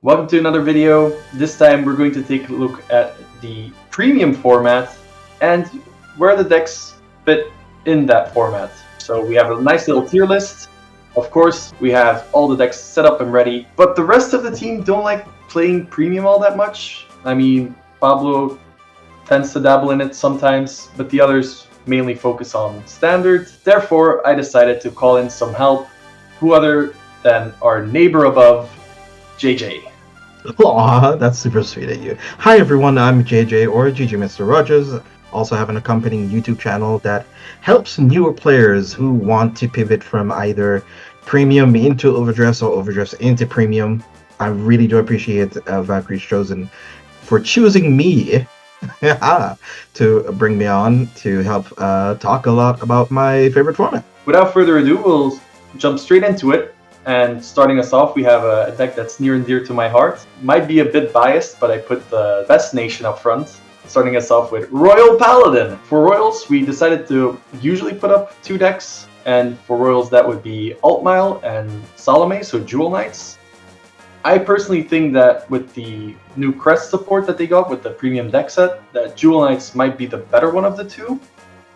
Welcome to another video. This time we're going to take a look at the premium format and where the decks fit in that format. So we have a nice little tier list. Of course, we have all the decks set up and ready, but the rest of the team don't like playing premium all that much. I mean, Pablo tends to dabble in it sometimes, but the others mainly focus on standard. Therefore, I decided to call in some help. Who other than our neighbor above, JJ. Aw, that's super sweet of you. Hi everyone, I'm JJ or GG Mr. Rogers. Also have an accompanying YouTube channel that helps newer players who want to pivot from either premium into overdress or overdress into premium. I really do appreciate Valkyrie's Chosen for choosing me to bring me on to help talk a lot about my favorite format. Without further ado, we'll jump straight into it. And starting us off, we have a deck that's near and dear to my heart. Might be a bit biased, but I put the best nation up front. Starting us off with Royal Paladin. For Royals, we decided to usually put up 2 decks. And for Royals, that would be Altmile and Salome, so Jewel Knights. I personally think that with the new crest support that they got with the premium deck set, that Jewel Knights might be the better one of the 2.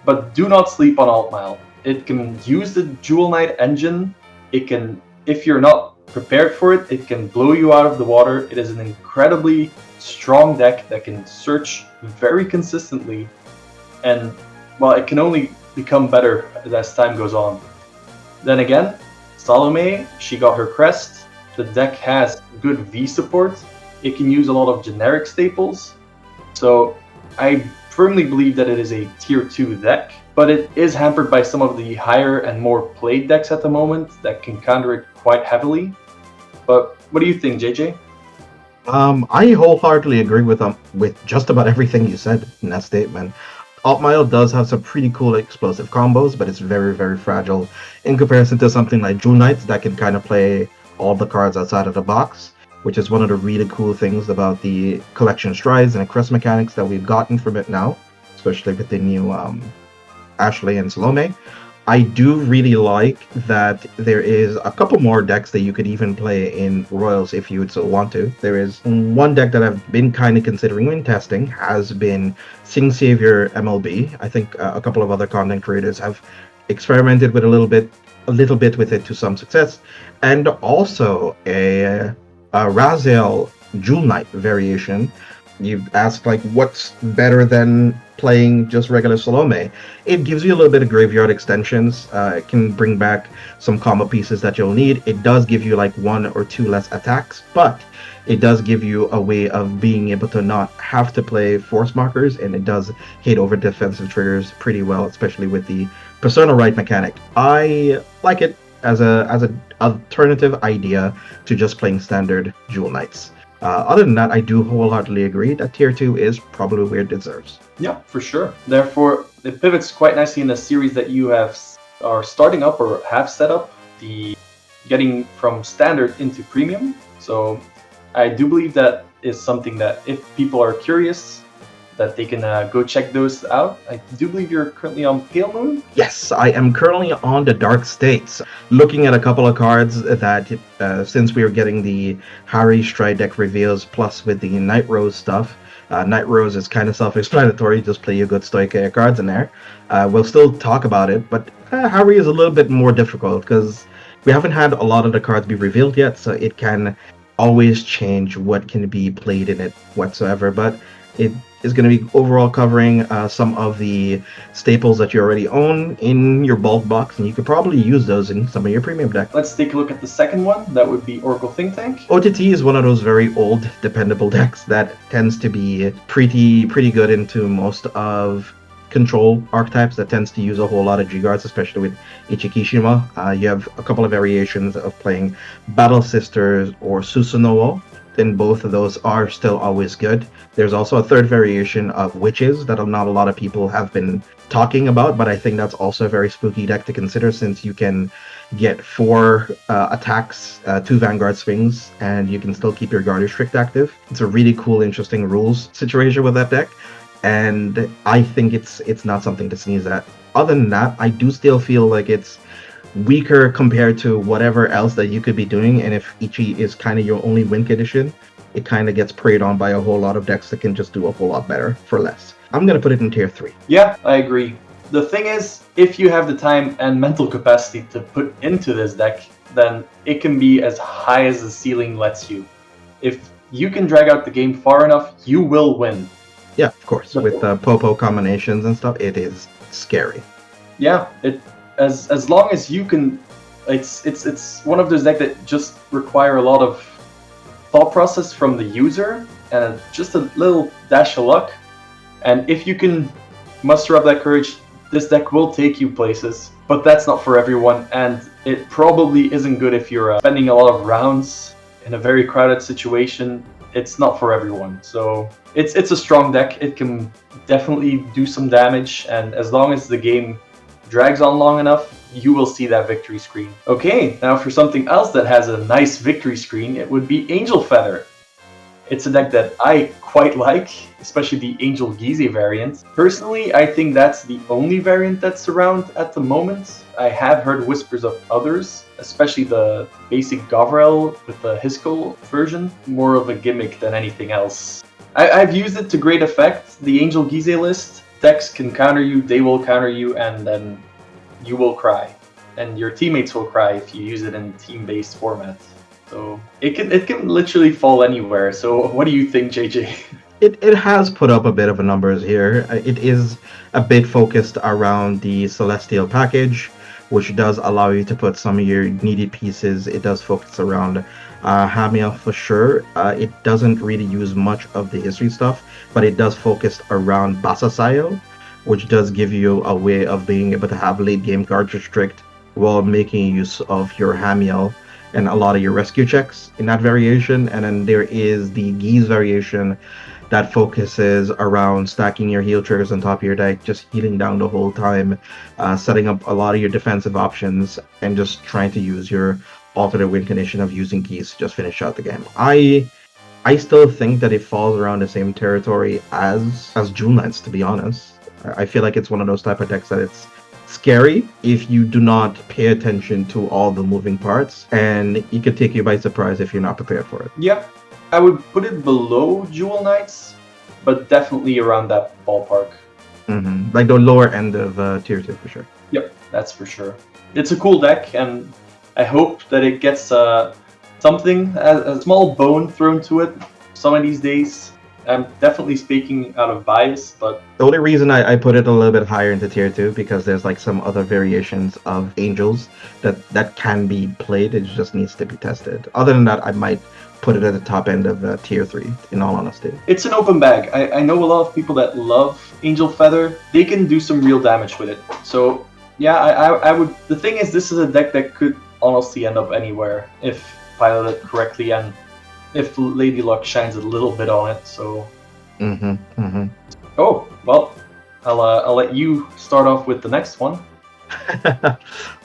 But do not sleep on Altmile. It can use the Jewel Knight engine. It can, if you're not prepared for it, it can blow you out of the water. It is an incredibly strong deck that can search very consistently, and well, it can only become better as time goes on. Then again, Salome, she got her crest. The deck has good V support. It can use a lot of generic staples. So I firmly believe that it is a tier 2 deck, but it is hampered by some of the higher and more played decks at the moment that can counter it quite heavily. But what do you think, JJ? I wholeheartedly agree with just about everything you said in that statement. Altmile does have some pretty cool explosive combos, but it's very, very fragile in comparison to something like Jewel Knights that can kind of play all the cards outside of the box, which is one of the really cool things about the collection strides and crest mechanics that we've gotten from it now, especially with the new Ashley and Salome. I do really like that there is a couple more decks that you could even play in Royals if you would so want to. There is one deck that I've been kind of considering when testing, has been Sing Savior MLB. I think a couple of other content creators have experimented with a little bit with it to some success, and also a Raziel Jewel Knight variation. You've asked, like, what's better than playing just regular Salome? It gives you a little bit of graveyard extensions. It can bring back some combo pieces that you'll need. It does give you like 1 or 2 less attacks, but it does give you a way of being able to not have to play force markers, and it does hit over defensive triggers pretty well, especially with the Persona Right mechanic. I like it as an alternative idea to just playing standard Jewel Knights. Other than that, I do wholeheartedly agree that tier 2 is probably where it deserves. Yeah, for sure. Therefore, it pivots quite nicely in the series that you are starting up or have set up, the getting from standard into premium. So I do believe that is something that if people are curious, that they can go check those out. I do believe you're currently on Pale Moon? Yes, I am currently on the Dark States, looking at a couple of cards that, since we are getting the Harry Stride deck reveals, plus with the Night Rose stuff, Night Rose is kind of self-explanatory, just play your good Stoic cards in there. We'll still talk about it, but Harry is a little bit more difficult, because we haven't had a lot of the cards be revealed yet, so it can always change what can be played in it whatsoever, but it is going to be overall covering some of the staples that you already own in your bulk box, and you could probably use those in some of your premium deck. Let's take a look at the second one. That would be Oracle Think Tank. OTT is one of those very old, dependable decks that tends to be pretty good into most of control archetypes, that tends to use a whole lot of G-Guards, especially with Ichikishima. You have a couple of variations of playing Battle Sisters or Susanoo. Then both of those are still always good. There's also a third variation of Witches that not a lot of people have been talking about, but I think that's also a very spooky deck to consider, since you can get 4 attacks, 2 Vanguard swings, and you can still keep your Guard Restrict active. It's a really cool, interesting rules situation with that deck, and I think it's not something to sneeze at. Other than that, I do still feel like it's weaker compared to whatever else that you could be doing. And if Ichi is kind of your only win condition, it kind of gets preyed on by a whole lot of decks that can just do a whole lot better for less. I'm going to put it in tier 3. Yeah, I agree. The thing is, if you have the time and mental capacity to put into this deck, then it can be as high as the ceiling lets you. If you can drag out the game far enough, you will win. Yeah, of course. With Popo combinations and stuff, it is scary. Yeah, as long as you can, it's one of those decks that just require a lot of thought process from the user and just a little dash of luck. And if you can muster up that courage, this deck will take you places. But that's not for everyone, and it probably isn't good if you're spending a lot of rounds in a very crowded situation. It's not for everyone. So it's a strong deck. It can definitely do some damage, and as long as the game drags on long enough, you will see that victory screen. Okay, now for something else that has a nice victory screen, it would be Angel Feather. It's a deck that I quite like, especially the Angel Gize variant. Personally, I think that's the only variant that's around at the moment. I have heard whispers of others, especially the basic Gavrel with the Hiskel version. More of a gimmick than anything else. I've used it to great effect. The Angel Gize list, decks can counter you, they will counter you, and then you will cry. And your teammates will cry if you use it in team-based format. So it can literally fall anywhere. So what do you think, JJ? It has put up a bit of a numbers here. It is a bit focused around the Celestial package, which does allow you to put some of your needed pieces. It does focus around Hamiel for sure. It doesn't really use much of the history stuff, but it does focus around Basasayo, which does give you a way of being able to have late game card restrict while making use of your Hamiel and a lot of your rescue checks in that variation. And then there is the Gize variation that focuses around stacking your heal triggers on top of your deck, just healing down the whole time, setting up a lot of your defensive options, and just trying to use your alternate win condition of using Gize to just finish out the game. I still think that it falls around the same territory as Jewel Knights, to be honest. I feel like it's one of those type of decks that it's scary if you do not pay attention to all the moving parts, and it could take you by surprise if you're not prepared for it. Yeah, I would put it below Jewel Knights, but definitely around that ballpark. Mm-hmm. Like the lower end of tier 2 for sure. Yep, that's for sure. It's a cool deck, and I hope that it gets something, a small bone thrown to it some of these days. I'm definitely speaking out of bias, but the only reason I put it a little bit higher into tier 2 because there's like some other variations of angels that can be played. It just needs to be tested. Other than that, I might put it at the top end of tier 3, in all honesty. It's an open bag. I know a lot of people that love Angel Feather. They can do some real damage with it. So yeah, I would. The thing is, this is a deck that could honestly end up anywhere if piloted correctly and if Lady Luck shines a little bit on it. So. Oh well, I'll let you start off with the next one.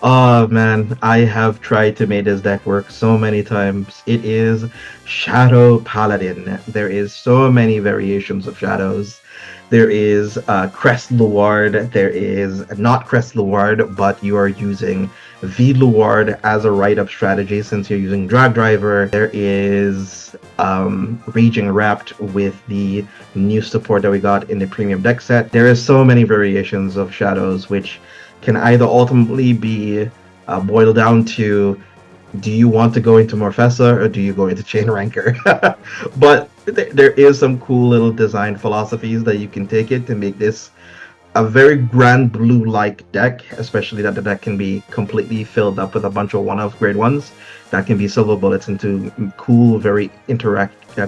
Oh man, I have tried to make this deck work so many times. It is Shadow Paladin. There is so many variations of shadows. There is Crest Luard. There is not Crest Luard, but you are using V Luard as a write-up strategy since you're using Drag Driver. There is Raging Wrapped with the new support that we got in the premium deck set. There is so many variations of shadows which can either ultimately be boiled down to, do you want to go into Morfessa or do you go into Chain Ranker? But there is some cool little design philosophies that you can take it to make this a very Granblue-like deck, especially that the deck can be completely filled up with a bunch of one-off grade ones that can be silver bullets into cool, very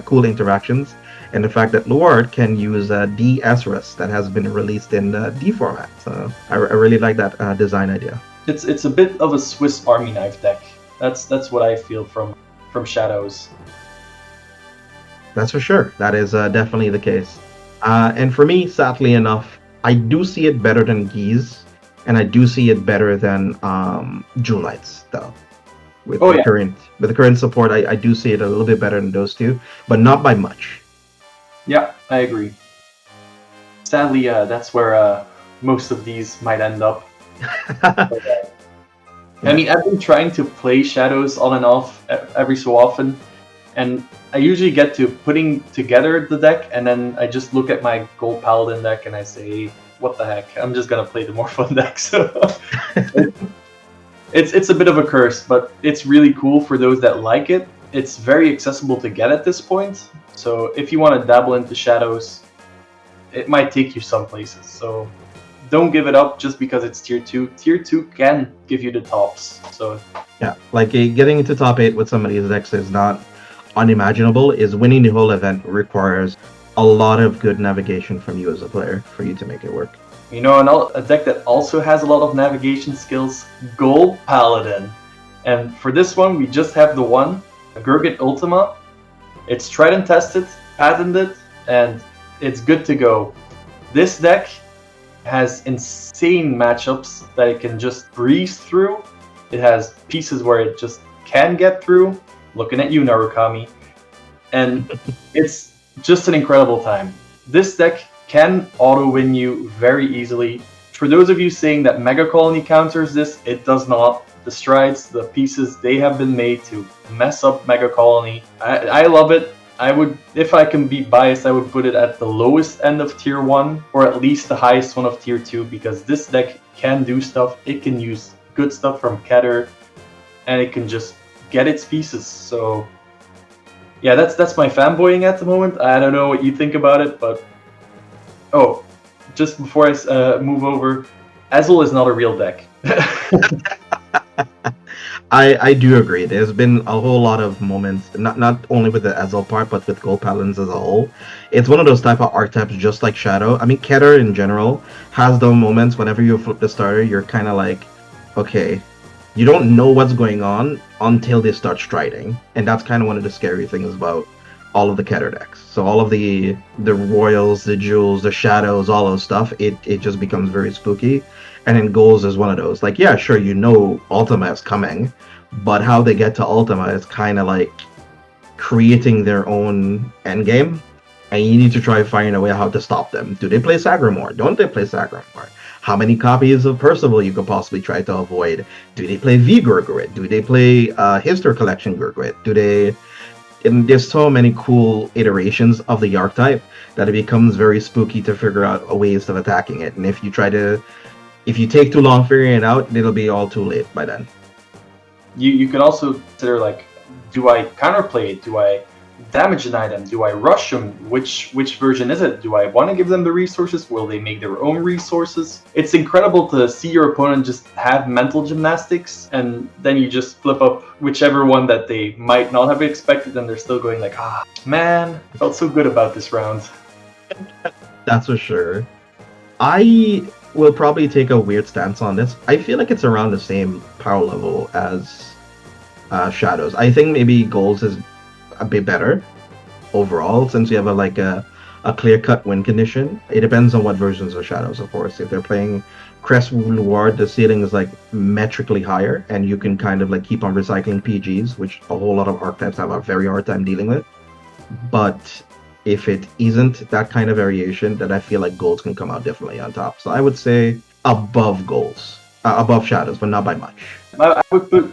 cool interactions. And the fact that Luard can use D Esrus that has been released in D format. So I really like that design idea. It's a bit of a Swiss Army knife deck. That's what I feel from Shadows. That's for sure. That is definitely the case. And for me, sadly enough, I do see it better than Gize, and I do see it better than Jewel Knights, though. With the current support, I do see it a little bit better than those two, but not by much. Yeah, I agree. Sadly, that's where most of these might end up. But, I mean, I've been trying to play Shadows on and off every so often, and I usually get to putting together the deck, and then I just look at my Gold Paladin deck and I say, what the heck, I'm just gonna play the more fun deck. So it's a bit of a curse, but it's really cool for those that like it. It's very accessible to get at this point, so if you want to dabble into Shadows, it might take you some places. So don't give it up just because it's tier 2. Tier 2 can give you the tops. So yeah, like getting into top 8 with some of these decks is not unimaginable. Is winning the whole event requires a lot of good navigation from you as a player for you to make it work. You know, a deck that also has a lot of navigation skills, Gold Paladin. And for this one, we just have the one, Gurgit Ultima. It's tried and tested, patented, and it's good to go. This deck has insane matchups that it can just breeze through. It has pieces where it just can get through. Looking at you, Narukami. And it's just an incredible time. This deck can auto-win you very easily. For those of you saying that Megacolony counters this, it does not. The strides, the pieces, they have been made to mess up Megacolony. I love it. I would, if I can be biased, I would put it at the lowest end of tier 1, or at least the highest one of tier 2, because this deck can do stuff. It can use good stuff from Keter, and it can just get its pieces. So yeah, that's my fanboying at the moment. I don't know what you think about it, but oh, just before I move over, Ezel is not a real deck. I do agree. There's been a whole lot of moments, not only with the Ezel part, but with Gold Paladins as a whole. It's one of those type of archetypes, just like Shadow. I mean, Keter in general has those moments whenever you flip the starter, you're kind of like, okay, you don't know what's going on until they start striding. And that's kind of one of the scary things about all of the Keter decks. So all of the Royals, the Jewels, the Shadows, all those stuff, it just becomes very spooky. And then Goals is one of those. Like, yeah, sure, you know Ultima is coming, but how they get to Ultima is kind of like creating their own endgame, and you need to try to find a way how to stop them. Do they play Sagramore? Don't they play Sagramore? How many copies of Percival you could possibly try to avoid? Do they play V Gurguit? Do they play History Collection Gurguit? Do they... And there's so many cool iterations of the archetype that it becomes very spooky to figure out ways of attacking it. And if you take too long figuring it out, it'll be all too late by then. You can also consider, like, do I counterplay it? Do I damage an item? Do I rush them? Which version is it? Do I want to give them the resources? Will they make their own resources? It's incredible to see your opponent just have mental gymnastics, and then you just flip up whichever one that they might not have expected, and they're still going like, ah, man, I felt so good about this round. That's for sure. I will probably take a weird stance on this. I feel like it's around the same power level as Shadows. I think maybe Goals is a bit better overall, since you have a clear-cut win condition. It depends on what versions of Shadows, of course. If they're playing Crest Reward, the ceiling is like metrically higher, and you can kind of like keep on recycling PGs, which a whole lot of archetypes have a very hard time dealing with. But if it isn't that kind of variation, then I feel like Goals can come out definitely on top. So I would say above Goals, above Shadows, but not by much. I would put,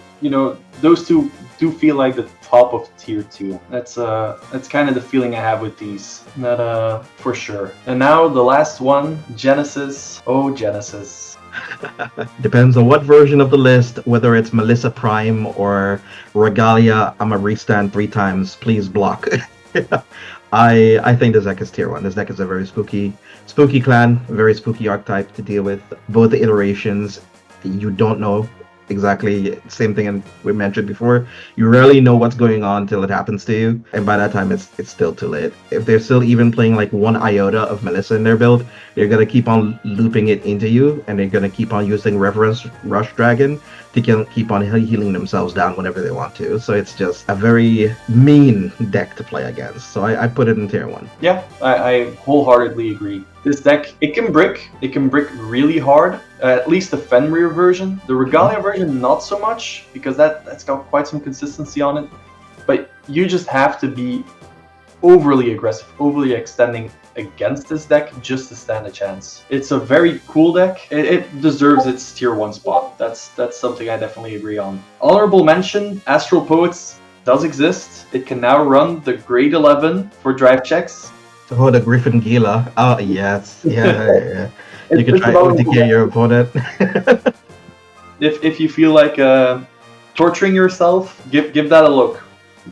those two do feel like the top of tier 2. That's kind of the feeling I have with these. That for sure. And now the last one, Genesis. Oh, Genesis. Depends on what version of the list, whether it's Melissa Prime or Regalia. I'm a restand 3 times. Please block. I think this deck is tier 1. This deck is a very spooky clan, very spooky archetype to deal with. Both the iterations, you don't know exactly, same thing we mentioned before. You rarely know what's going on until it happens to you, and by that time it's still too late. If they're still even playing like 1 iota of Melissa in their build, they're gonna keep on looping it into you, and they're gonna keep on using Reverence Rush Dragon to keep on healing themselves down whenever they want to. So it's just a very mean deck to play against. So I put it in tier 1. Yeah, I wholeheartedly agree. This deck, it can brick really hard, at least the Fenrir version. The Regalia version, not so much, because that's got quite some consistency on it. But you just have to be overly aggressive, overly extending against this deck just to stand a chance. It's a very cool deck. It deserves its tier 1 spot. That's something I definitely agree on. Honorable mention, Astral Poets does exist. It can now run the grade 11 for drive checks. Oh, the Griffin Gila. Oh, yes. Yeah. You can try to OTK your opponent. If you feel like torturing yourself, give that a look.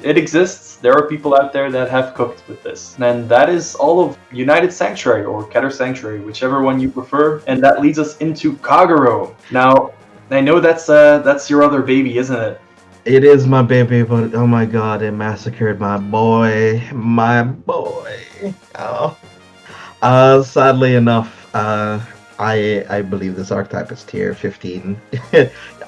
It exists. There are people out there that have cooked with this. And that is all of United Sanctuary or Keter Sanctuary, whichever one you prefer. And that leads us into Kagero. Now, I know that's your other baby, isn't it? It is my baby, but oh my god, it massacred my boy. My boy. Oh. Sadly enough, I believe this archetype is tier 15.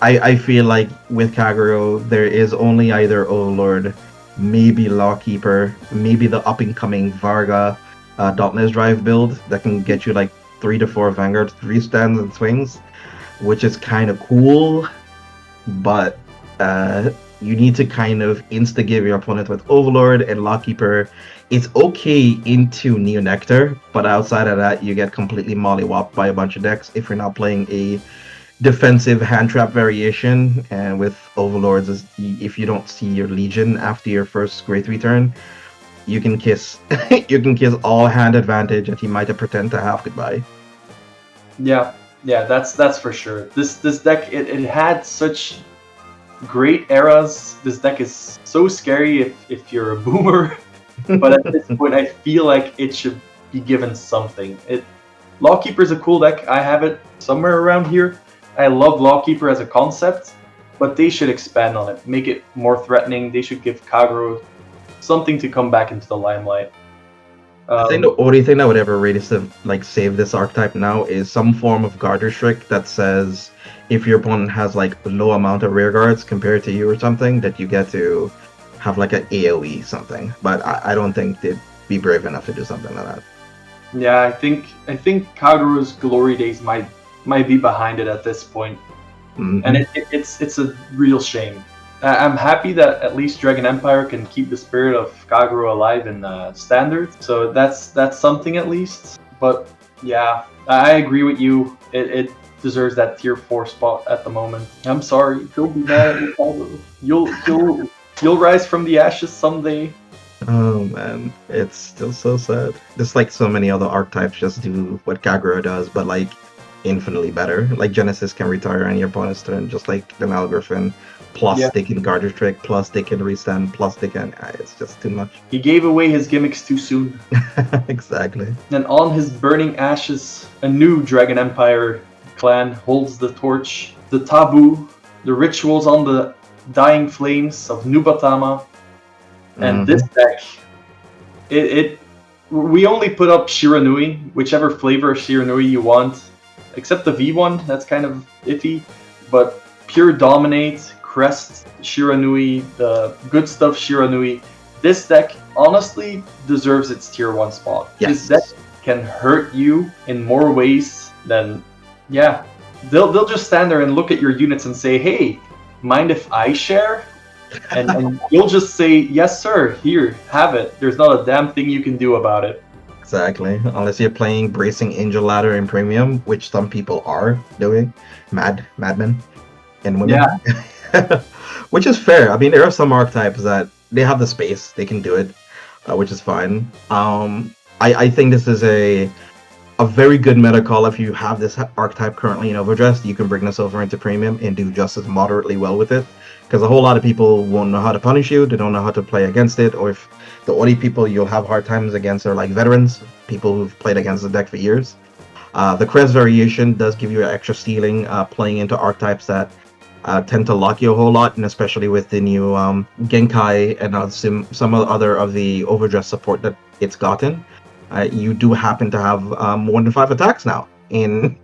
I feel like with Kagero, there is only either Overlord, maybe Lawkeeper, maybe the up-and-coming Varga Dauntless Drive build that can get you like 3 to 4 Vanguard 3 stands and swings, which is kind of cool, but you need to kind of insta-give your opponent with Overlord and Lawkeeper. It's okay into Neo Nectar, but outside of that, you get completely mollywopped by a bunch of decks if you're not playing a defensive hand trap variation. And with Overlords, if you don't see your Legion after your first grade 3 turn, you can kiss you can kiss all hand advantage that he might have pretend to have goodbye. Yeah, that's for sure. This deck it had such great eras. This deck is so scary if you're a boomer. But at this point, I feel like it should be given something. Lawkeeper is a cool deck. I have it somewhere around here. I love Lawkeeper as a concept, but they should expand on it, make it more threatening. They should give Kagero something to come back into the limelight. I think the only thing that would ever really save this archetype now is some form of guard restrict that says if your opponent has like a low amount of rear guards compared to you or something, that you get to have like an AoE something. But I don't think they'd be brave enough to do something like that. Yeah, I think Kagero's glory days might be behind it at this point. Mm-hmm. And it's a real shame. I'm happy that at least Dragon Empire can keep the spirit of Kagero alive in Standard, so that's something at least. But yeah, I agree with you. It deserves that tier 4 spot at the moment. I'm sorry, you'll be mad at Kagero. You'll rise from the ashes someday. Oh man, it's still so sad. Just like so many other archetypes just do what Kagero does, but like infinitely better. Like Genesis can retire on your opponent's turn, just like the Malgriffin. Plus they can guard restrict, plus they can restand, plus they can... it's just too much. He gave away his gimmicks too soon. Exactly. And on his burning ashes, a new Dragon Empire clan holds the torch. The taboo, the rituals on the dying flames of Nubatama. And this deck, we only put up Shiranui, whichever flavor of Shiranui you want. Except the V1, that's kind of iffy. But Pure Dominate, Crest, Shiranui, the good stuff Shiranui. This deck honestly deserves its tier 1 spot. Yes. This deck can hurt you in more ways than... Yeah, they'll just stand there and look at your units and say, hey, mind if I share? And you'll just say, yes sir, here, have it. There's not a damn thing you can do about it. Exactly, unless you're playing Bracing Angel Ladder in Premium, which some people are doing. Madmen and women. Yeah. Which is fair. I mean, there are some archetypes that they have the space, they can do it, which is fine. I think this is a very good meta call. If you have this archetype currently in Overdressed, you can bring this over into Premium and do just as moderately well with it. Because a whole lot of people won't know how to punish you, they don't know how to play against it, or if the only people you'll have hard times against are like veterans, people who've played against the deck for years. The Crest variation does give you extra stealing, playing into archetypes that tend to lock you a whole lot, and especially with the new Genkai and some other of the Overdressed support that it's gotten. You do happen to have more than 5 attacks now in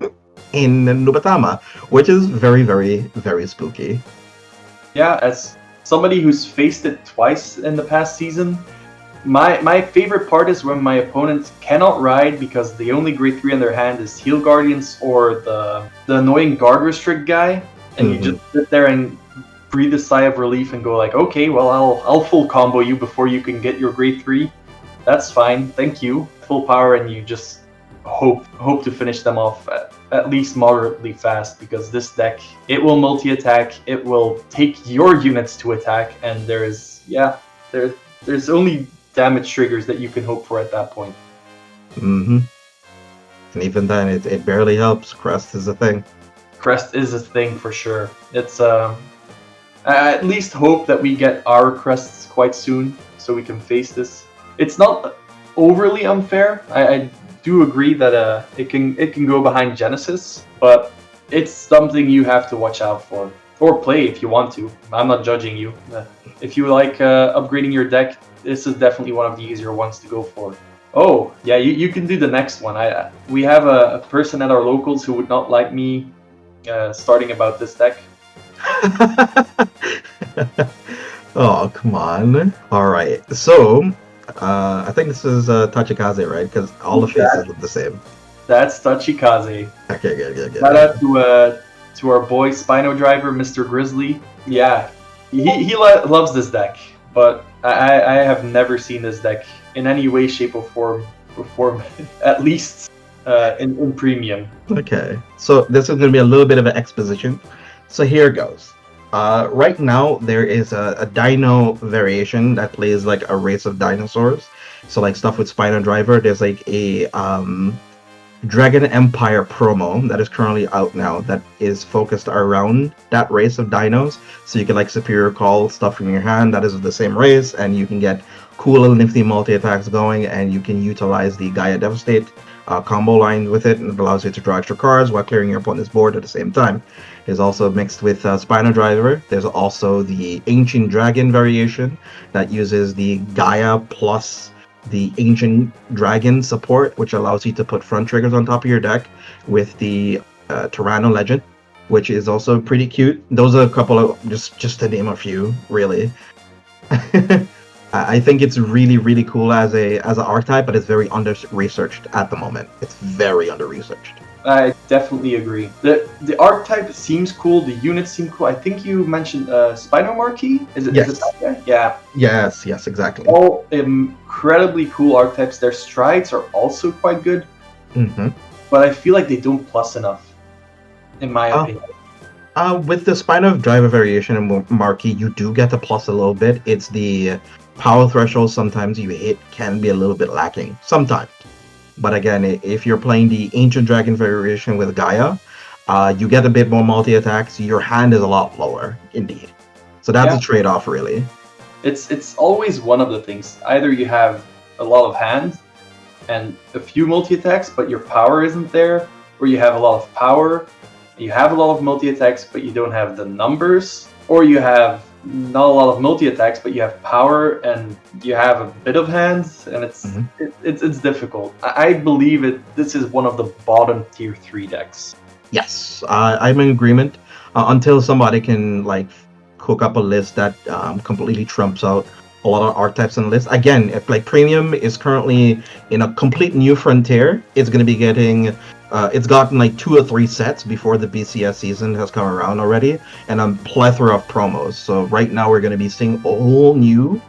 Nubatama, which is very, very, very spooky. Yeah, as somebody who's faced it twice in the past season, my favorite part is when my opponents cannot ride because the only grade 3 in their hand is Heal Guardians or the annoying guard restrict guy, and you just sit there and breathe a sigh of relief and go like, okay, well I'll full combo you before you can get your grade 3. that's fine. Thank you. Full power, and you just hope to finish them off at least moderately fast, because this deck, it will multi-attack, it will take your units to attack, and there's only damage triggers that you can hope for at that point. Mm-hmm. And even then, it barely helps. Crest is a thing. Crest is a thing for sure. It's I at least hope that we get our crests quite soon, so we can face this. It's not overly unfair. I do agree that it can go behind Genesis, but it's something you have to watch out for, or play if you want to. I'm not judging you. If you like upgrading your deck, this is definitely one of the easier ones to go for. Oh yeah, you can do the next one. We have a person at our locals who would not like me starting about this deck. Oh, come on. Alright, so I think this is Tachikaze, right? Because all the faces look the same. That's Tachikaze. Okay, good. Shout out to our boy Spino Driver, Mr. Grizzly. Yeah, he loves this deck, but I have never seen this deck in any way, shape, or form perform, at least in Premium. Okay, so this is going to be a little bit of an exposition. So here goes. Right now, there is a dino variation that plays like a race of dinosaurs. So like stuff with Spino Driver, there's like a Dragon Empire promo that is currently out now that is focused around that race of dinos. So you can like Superior Call stuff in your hand that is of the same race, and you can get cool little nifty multi-attacks going, and you can utilize the Gaia Devastate combo line with it, and it allows you to draw extra cards while clearing your opponent's board at the same time. There's also mixed with Spino Driver. There's also the Ancient Dragon variation that uses the Gaia plus the Ancient Dragon support, which allows you to put front triggers on top of your deck with the Tyranno Legend, which is also pretty cute. Those are a couple of, just to name a few, really. I think it's really cool as an archetype, but it's very under-researched at the moment. It's very under-researched. I definitely agree. The archetype seems cool. The units seem cool. I think you mentioned Spino Marquis. Is it that guy? Yeah. Yes, exactly. All incredibly cool archetypes. Their strides are also quite good. Mm-hmm. But I feel like they don't plus enough, in my opinion. With the Spino Driver variation and Marquis, you do get the plus a little bit. It's the power threshold sometimes you hit can be a little bit lacking. Sometimes. But again, if you're playing the Ancient Dragon variation with Gaia, you get a bit more multi-attacks. Your hand is a lot lower, indeed. So that's a trade-off, really. It's always one of the things. Either you have a lot of hand and a few multi-attacks, but your power isn't there, or you have a lot of power, you have a lot of multi-attacks, but you don't have the numbers, or you have not a lot of multi-attacks, but you have power and you have a bit of hands, and it's difficult. I believe this is one of the bottom tier 3 decks. Yes, I'm in agreement. Until somebody can like cook up a list that completely trumps out a lot of archetypes on the list. Again, if like Premium is currently in a complete new frontier, it's going to be getting it's gotten like 2 or 3 sets before the BCS season has come around already, and a plethora of promos. So right now we're going to be seeing a whole new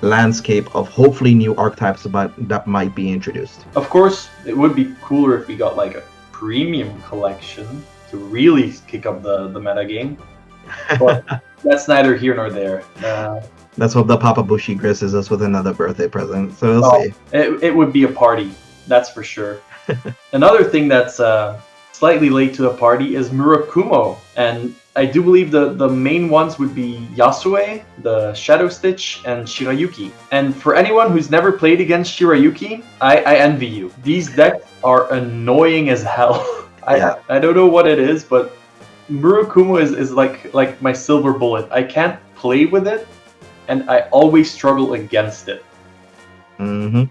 landscape of hopefully new archetypes that might be introduced. Of course, it would be cooler if we got like a premium collection to really kick up the meta game. But that's neither here nor there. Let's hope that Papa Bushi graces us with another birthday present. So we'll see. It would be a party, that's for sure. Another thing that's slightly late to the party is Murakumo, and I do believe the main ones would be Yasue, the Shadow Stitch, and Shirayuki. And for anyone who's never played against Shirayuki, I envy you. These decks are annoying as hell. I don't know what it is, but Murakumo is like my silver bullet. I can't play with it, and I always struggle against it. Mm-hmm.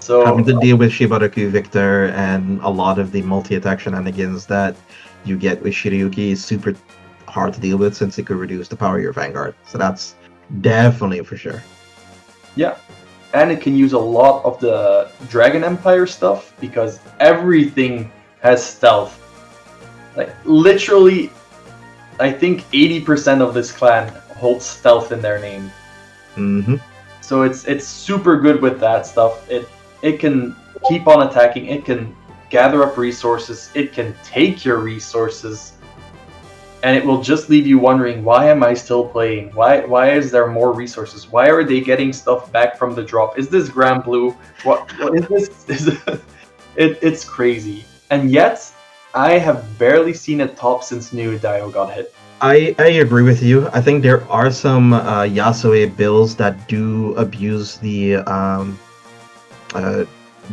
So having to deal with Shibaraku Victor and a lot of the multi-attack shenanigans that you get with Shirayuki is super hard to deal with, since it could reduce the power of your Vanguard. So that's definitely for sure. Yeah, and it can use a lot of the Dragon Empire stuff, because everything has stealth. Like literally, I think 80% of this clan holds stealth in their name. Mm-hmm. So it's super good with that stuff. It can keep on attacking. It can gather up resources. It can take your resources, and it will just leave you wondering, why am I still playing? Why is there more resources? Why are they getting stuff back from the drop? Is this Granblue? What is this? It's crazy. And yet, I have barely seen it top since New Dio got hit. I agree with you. I think there are some Yasue builds that do abuse the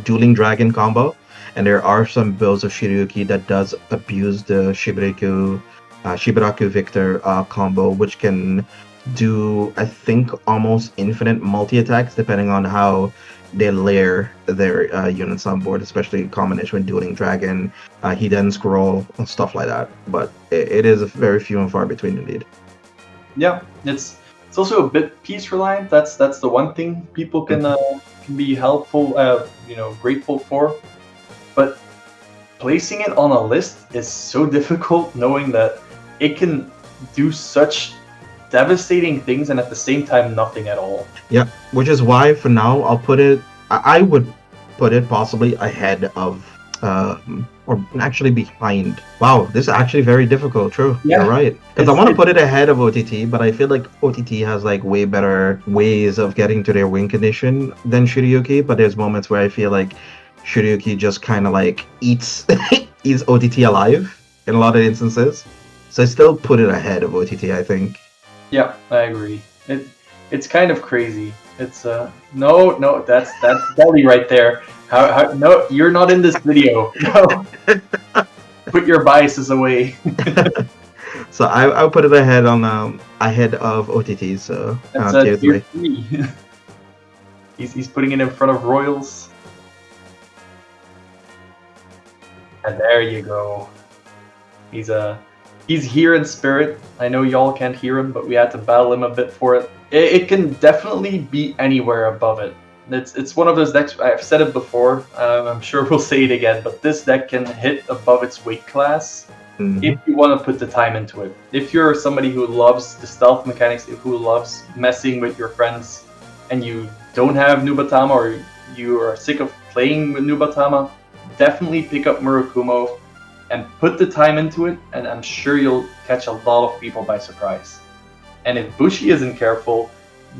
Dueling Dragon combo, and there are some builds of Shiryuki that does abuse the Shibaraku Victor combo, which can do, I think, almost infinite multi-attacks depending on how they layer their units on board, especially in combination with Dueling Dragon, Hidden Scroll, and stuff like that. But it is very few and far between indeed. Yeah, it's also a bit piece reliant. That's the one thing people can be helpful, grateful for. But placing it on a list is so difficult, knowing that it can do such devastating things and at the same time nothing at all. Yeah, which is why for now I'll put it. I would put it possibly ahead of, or actually behind. Wow, this is actually very difficult. True, Yeah. you're right. Because I want to put it ahead of OTT, but I feel like OTT has like way better ways of getting to their win condition than Shiryuki. But there's moments where I feel like Shiryuki just kind of like eats eats OTT alive in a lot of instances. So I still put it ahead of OTT, I think. Yeah, I agree. It's kind of crazy. It's no, that's Belly right there. How no, you're not in this video. No. Put your biases away. So I'll put it ahead of OTT. So That's tier 3. He's putting it in front of Royals. And there you go. He's here in spirit. I know y'all can't hear him, but we had to battle him a bit for it. It can definitely be anywhere above it. It's one of those decks. I've said it before. I'm sure we'll say it again. But this deck can hit above its weight class if you want to put the time into it. If you're somebody who loves the stealth mechanics, who loves messing with your friends, and you don't have Nubatama or you are sick of playing with Nubatama, definitely pick up Murakumo and put the time into it, and I'm sure you'll catch a lot of people by surprise. And if Bushi isn't careful,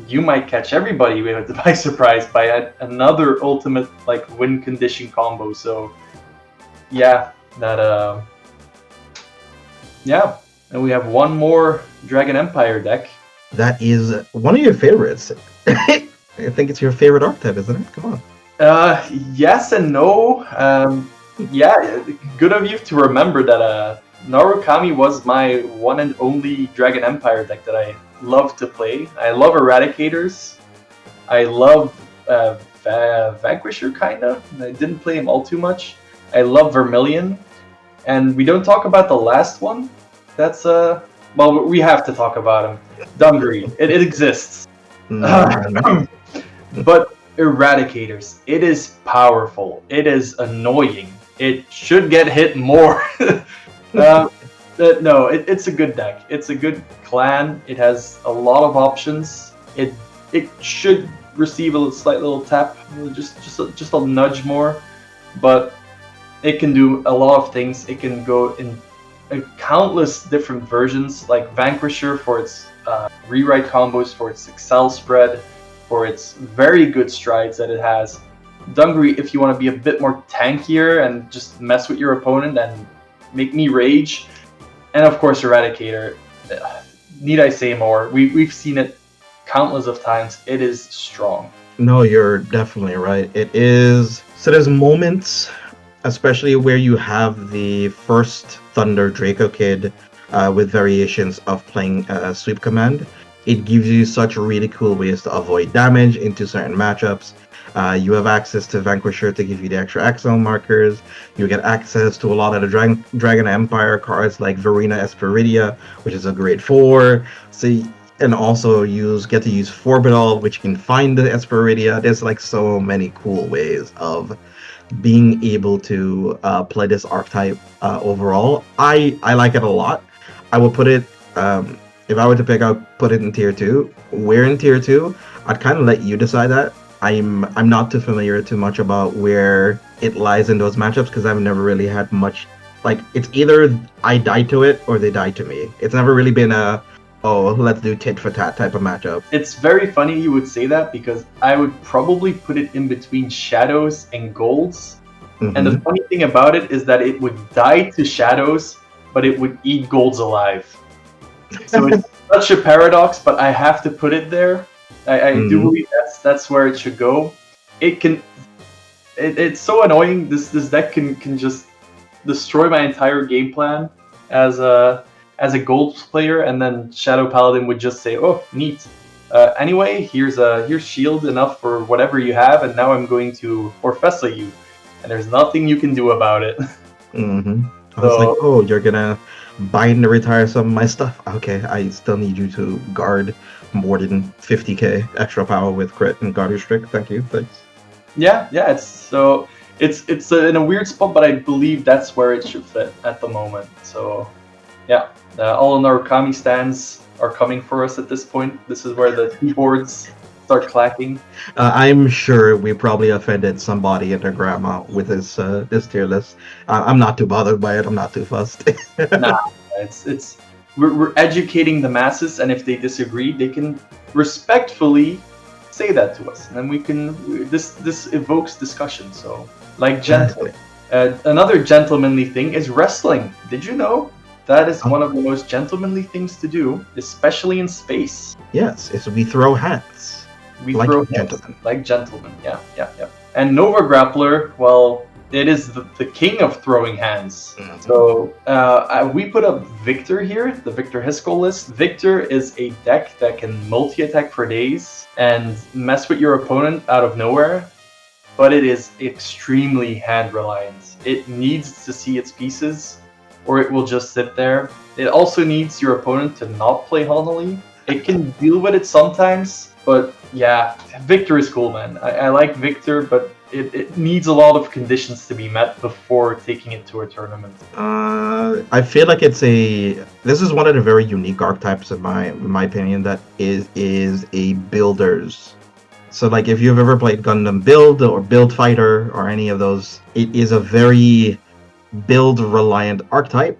you might catch everybody by surprise by another ultimate win condition combo. So yeah, and we have one more Dragon Empire deck. That is one of your favorites. I think it's your favorite archetype, isn't it? Come on. Yes and no. Yeah, good of you to remember that Narukami was my one and only Dragon Empire deck that I love to play. I love Eradicators. I love Vanquisher, kinda. I didn't play him all too much. I love Vermilion. And we don't talk about the last one. That's, well, we have to talk about him. Dungaree. It exists. But Eradicators. It is powerful. It is annoying. It should get hit more. No, it's a good deck. It's a good clan. It has a lot of options. It should receive a slight little tap, just a nudge more, but it can do a lot of things. It can go in countless different versions, like Vanquisher for its rewrite combos, for its Excel spread, for its very good strides that it has. Dungaree, if you want to be a bit more tankier and just mess with your opponent and make me rage. And of course, Eradicator. Need I say more? We've seen it countless of times. It is strong. No, you're definitely right. It is. So there's moments, especially where you have the first Thunder Draco Kid with variations of playing Sweep Command. It gives you such really cool ways to avoid damage into certain matchups. You have access to Vanquisher to give you the extra Axel markers. You get access to a lot of the Dragon Empire cards like Verena Esperidia, which is a grade 4. So, and also get to use Forbidal, which you can find the Esperidia. There's like so many cool ways of being able to play this archetype overall. I like it a lot. I will put it if I were to pick, I would put it in tier 2. Where in tier 2, I'd kind of let you decide that. I'm not too familiar too much about where it lies in those matchups because I've never really had much. Like, it's either I die to it or they die to me. It's never really been a, oh, let's do tit for tat type of matchup. It's very funny you would say that because I would probably put it in between shadows and golds. Mm-hmm. And the funny thing about it is that it would die to shadows, but it would eat golds alive. So it's such a paradox, but I have to put it there. I do believe that's where it should go. It's so annoying. This deck can just destroy my entire game plan as a gold player, and then Shadow Paladin would just say, "Oh, neat. Anyway, here's shield enough for whatever you have, and now I'm going to Orfessa you, and there's nothing you can do about it." Mm-hmm. I was like, "Oh, you're gonna bind to retire some of my stuff? Okay, I still need you to guard more than 50k extra power with crit and guard restrict. Thank you, thanks." Yeah, it's in a weird spot, but I believe that's where it should fit at the moment. So, yeah, all Narukami stands are coming for us at this point. This is where the keyboards start clacking. I'm sure we probably offended somebody and their grandma with this tier list. I'm not too bothered by it. I'm not too fussed. Nah, we're educating the masses, and if they disagree, they can respectfully say that to us, and then we can. This evokes discussion. So, like gentle. Another gentlemanly thing is wrestling. Did you know that is one of the most gentlemanly things to do, especially in space? Yes, we throw hands. We like throw gentlemen. Hands, like gentlemen. Yeah. And Nova Grappler, well, it is the king of throwing hands. Mm-hmm. So we put up Victor here, the Victor Hiskel list. Victor is a deck that can multi-attack for days and mess with your opponent out of nowhere, but it is extremely hand-reliant. It needs to see its pieces, or it will just sit there. It also needs your opponent to not play Honolly. It can deal with it sometimes, but yeah, Victor is cool, man. I like Victor, but it needs a lot of conditions to be met before taking it to a tournament. I feel like this is one of the very unique archetypes in my opinion that is a builder's. So like if you've ever played Gundam Build or Build Fighter or any of those, it is a very build reliant archetype.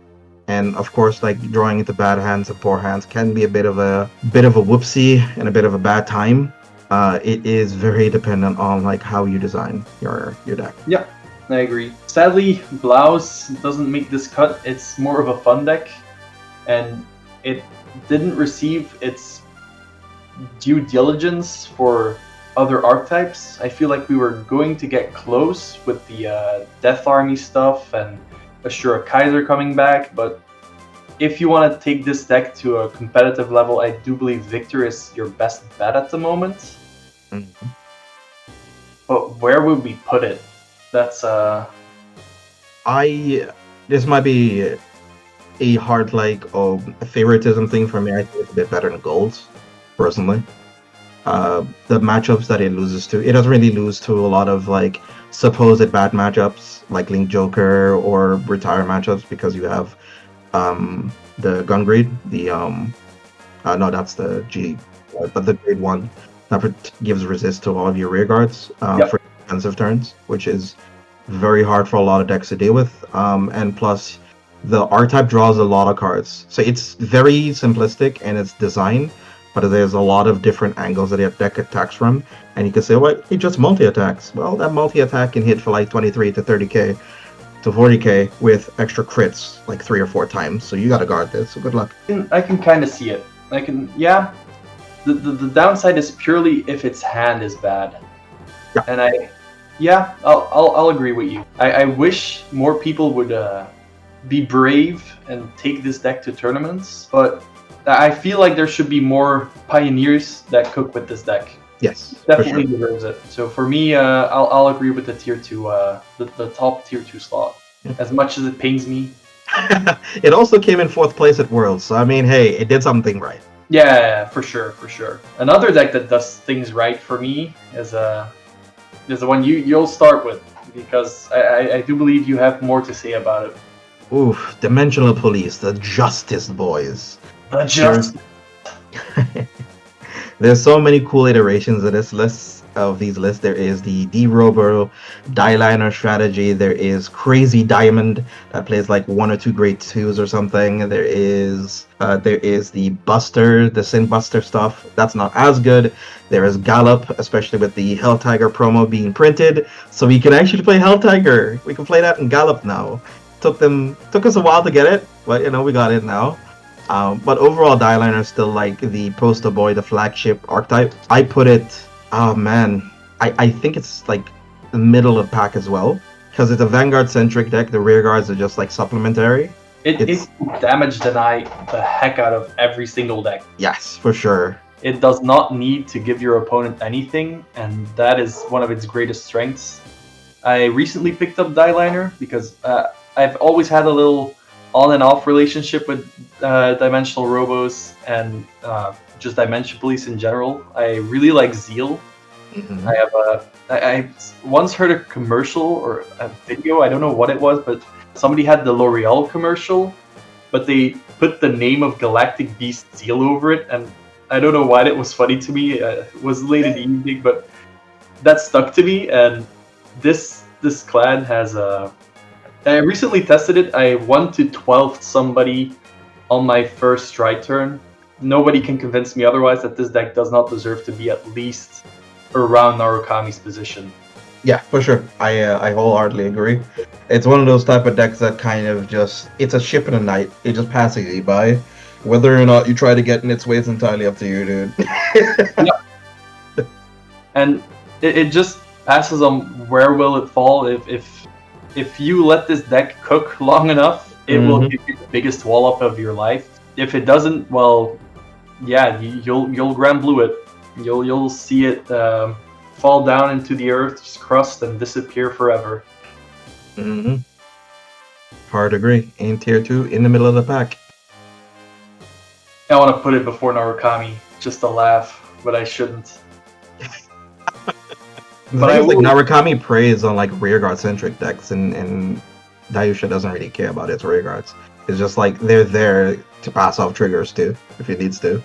And of course, like drawing into bad hands and poor hands can be a bit of a whoopsie and a bit of a bad time. It is very dependent on like how you design your deck. Yeah, I agree. Sadly, Blouse doesn't make this cut. It's more of a fun deck, and it didn't receive its due diligence for other archetypes. I feel like we were going to get close with the Death Army stuff and Ashura Kaiser coming back, but if you want to take this deck to a competitive level, I do believe Victor is your best bet at the moment. Mm-hmm. But where would we put it? That's this might be a hard a favoritism thing for me. I think it's a bit better than Golds, personally. The matchups that it loses to, it doesn't really lose to a lot of like supposed bad matchups like Link Joker or retire matchups because you have the Gun Grade, no, that's the G, but the grade 1 that gives resist to all of your rear guards for defensive turns, which is very hard for a lot of decks to deal with. And plus, the R-type draws a lot of cards, so it's very simplistic in its design, but there's a lot of different angles that the deck attacks from, and you can say, well, it just multi-attacks. Well, that multi-attack can hit for like 23 to 30k to 40k with extra crits like 3 or 4 times, so you gotta guard this, so good luck. I can kind of see it. The downside is purely if its hand is bad. Yeah. And I'll agree with you. I wish more people would be brave and take this deck to tournaments, but I feel like there should be more pioneers that cook with this deck. Yes, definitely deserves it. So for me, I'll agree with the tier 2, the top tier 2 slot. Yeah. As much as it pains me. It also came in 4th place at Worlds, so I mean, hey, it did something right. Yeah, for sure. Another deck that does things right for me is the one you'll start with, because I do believe you have more to say about it. Oof, Dimensional Police, the Justice Boys. The Justice There's so many cool iterations of this list. Of these lists, there is the D-Robo Die-Liner strategy. There is Crazy Diamond that plays like 1 or 2 grade 2s or something. There is the Buster, the Sin Buster stuff. That's not as good. There is Gallop, especially with the Hell Tiger promo being printed, so we can actually play Hell Tiger. We can play that in Gallop now. Took us a while to get it, but we got it now. But overall, Die-Liner is still like the poster boy, the flagship archetype. I put it, oh man, I think it's like the middle of pack as well. Because it's a Vanguard-centric deck, the rear guards are just like supplementary. It damage deny the heck out of every single deck. Yes, for sure. It does not need to give your opponent anything, and that is one of its greatest strengths. I recently picked up Die-Liner because I've always had a little on and off relationship with Dimensional Robos and just Dimension Police in general. I really like Zeal. Mm-hmm. I once heard a commercial or a video, I don't know what it was, but somebody had the L'Oreal commercial, but they put the name of Galactic Beast Zeal over it, and I don't know why that was funny to me. It was late in the evening, but that stuck to me, and this clan has a... I recently tested it. I 1-12 somebody on my first stride turn. Nobody can convince me otherwise that this deck does not deserve to be at least around Narukami's position. Yeah, for sure. I wholeheartedly agree. It's one of those type of decks that kind of just, it's a ship in the night. It just passes you by. Whether or not you try to get in its way is entirely up to you, dude. Yeah. And it just passes on where will it fall. If you let this deck cook long enough, it will give you the biggest wall up of your life. If it doesn't, well, yeah, you'll Granblue it. You'll see it fall down into the Earth's crust and disappear forever. Mm-hmm. Hard agree. In tier 2, in the middle of the pack. I want to put it before Narukami, just to laugh, but I shouldn't. But I like Narukami preys on like rearguard centric decks, and Dayusha doesn't really care about its rearguards. It's just like they're there to pass off triggers too, if it needs to.